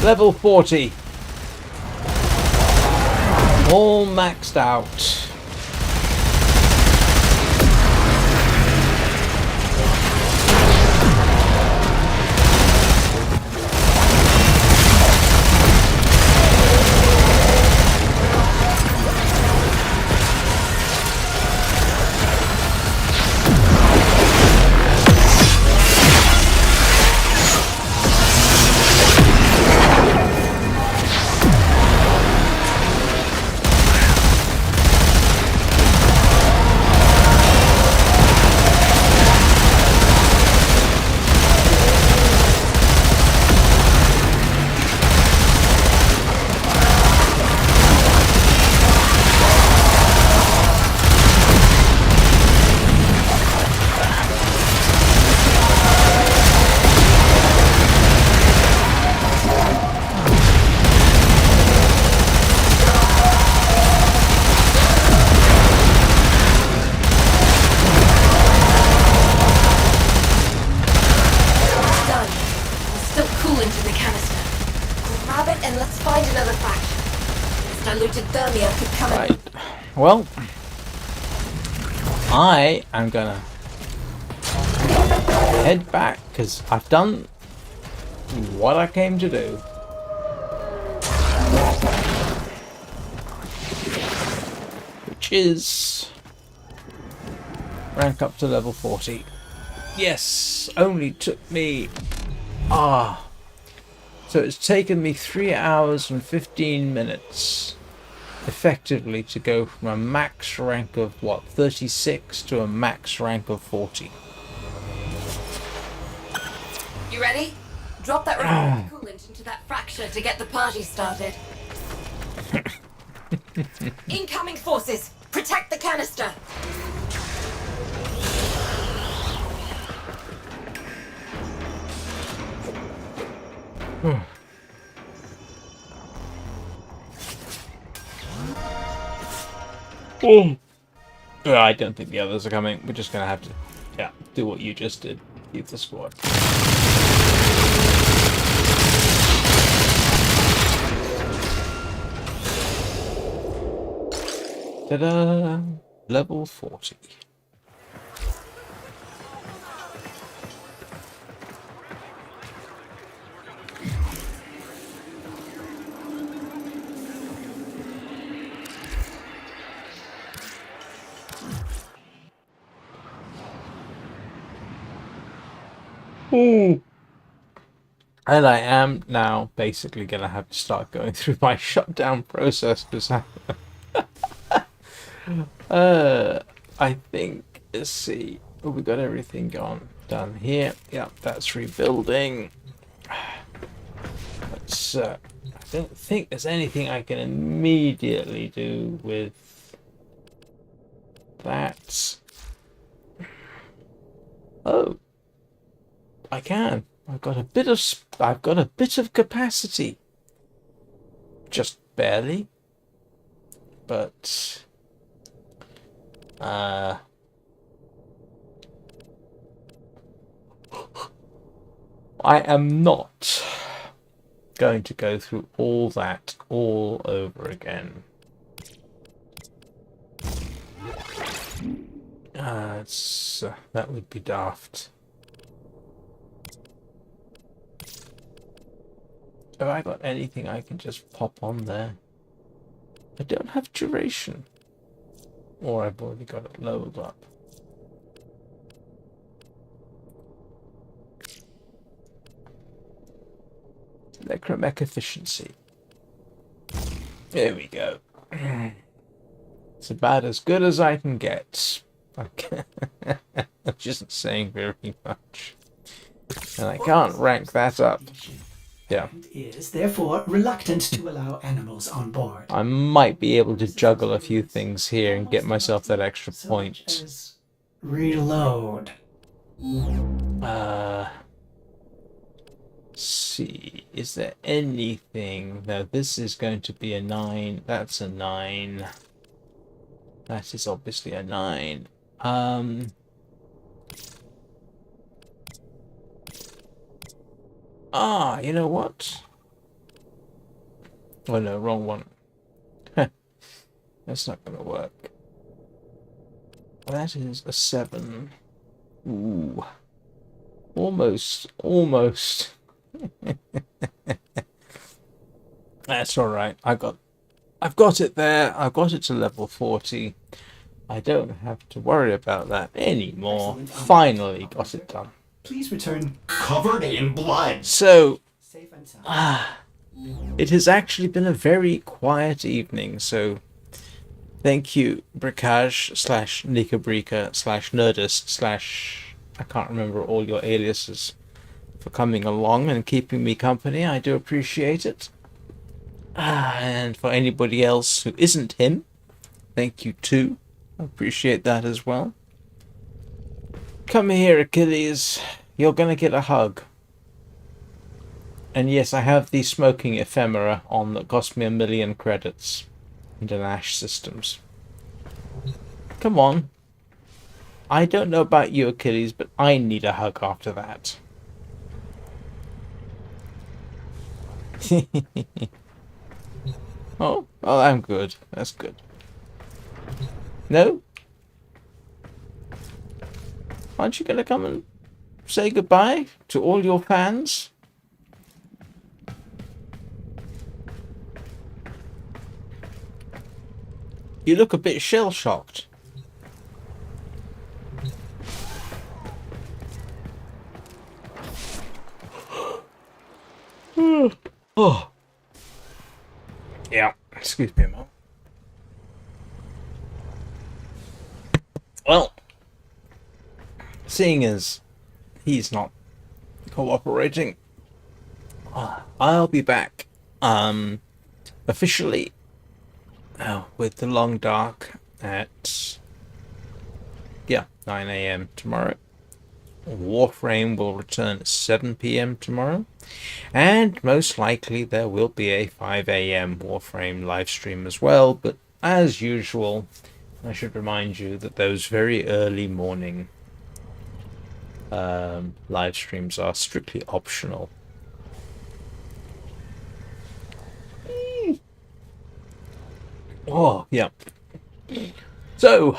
Level 40. All maxed out. Right. Well, I am gonna head back because I've done what I came to do. Which is rank up to level 40. Yes, only took me so it's taken me 3 hours and 15 minutes effectively to go from a max rank of what, 36 to a max rank of 40. You ready? Drop that refined coolant into that fracture to get the party started. Incoming forces! Protect the canister! I don't think the others are coming. We're just gonna have to, do what you just did. Keep the squad. Ta-da! Level 40. Ooh. And I am now basically going to have to start going through my shutdown process because I think, let's see, we got everything done here. Yeah, that's rebuilding. Let's, I don't think there's anything I can immediately do with that. Oh, I can. I've got a bit of capacity. Just barely. But I am not going to go through all that all over again. That would be daft. Have I got anything I can just pop on there? I don't have duration. Or I've already got it leveled up. Necromech efficiency. There we go. It's about as good as I can get. Which isn't saying very much. And I can't rank that up. Yeah. Is therefore reluctant to allow animals on board. I might be able to juggle a few things here and get myself that extra point. Reload. See, is there anything? No, this is going to be a 9. That's a 9. That is obviously a 9. Ah, you know what? Oh no, wrong one. That's not gonna work. That is a 7. Ooh. Almost. Almost. That's alright. I've got it there. I've got it to level 40. I don't have to worry about that anymore. Excellent. Finally got it done. Please return Covered in blood. So, safe and sound. it has actually been a very quiet evening, so thank you, Bricage / Nikabrika / Nerdist / I can't remember all your aliases, for coming along and keeping me company. I do appreciate it. And for anybody else who isn't him, thank you too. I appreciate that as well. Come here, Achilles. You're gonna get a hug. And yes, I have the smoking ephemera on that cost me 1,000,000 credits into Nash Systems. Come on. I don't know about you, Achilles, but I need a hug after that. Oh, I'm good. That's good. No? Aren't you gonna come and say goodbye to all your fans? You look a bit shell-shocked. Oh. Yeah, excuse me a moment. Well, seeing as he's not cooperating, I'll be back officially with the Long Dark at 9 AM tomorrow. Warframe will return at 7 PM tomorrow, and most likely there will be a 5 AM Warframe live stream as well, but as usual, I should remind you that those very early morning live streams are strictly optional. Oh, yeah. So,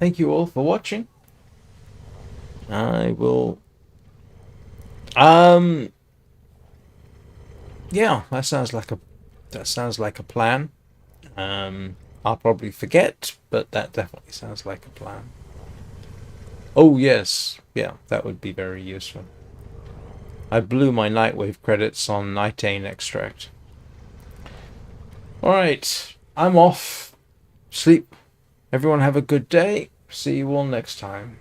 thank you all for watching. I will... yeah, that sounds like a plan. I'll probably forget, but that definitely sounds like a plan. Oh yes, yeah, that would be very useful. I blew my Nightwave credits on Nitane extract. Alright, I'm off. Sleep. Everyone have a good day. See you all next time.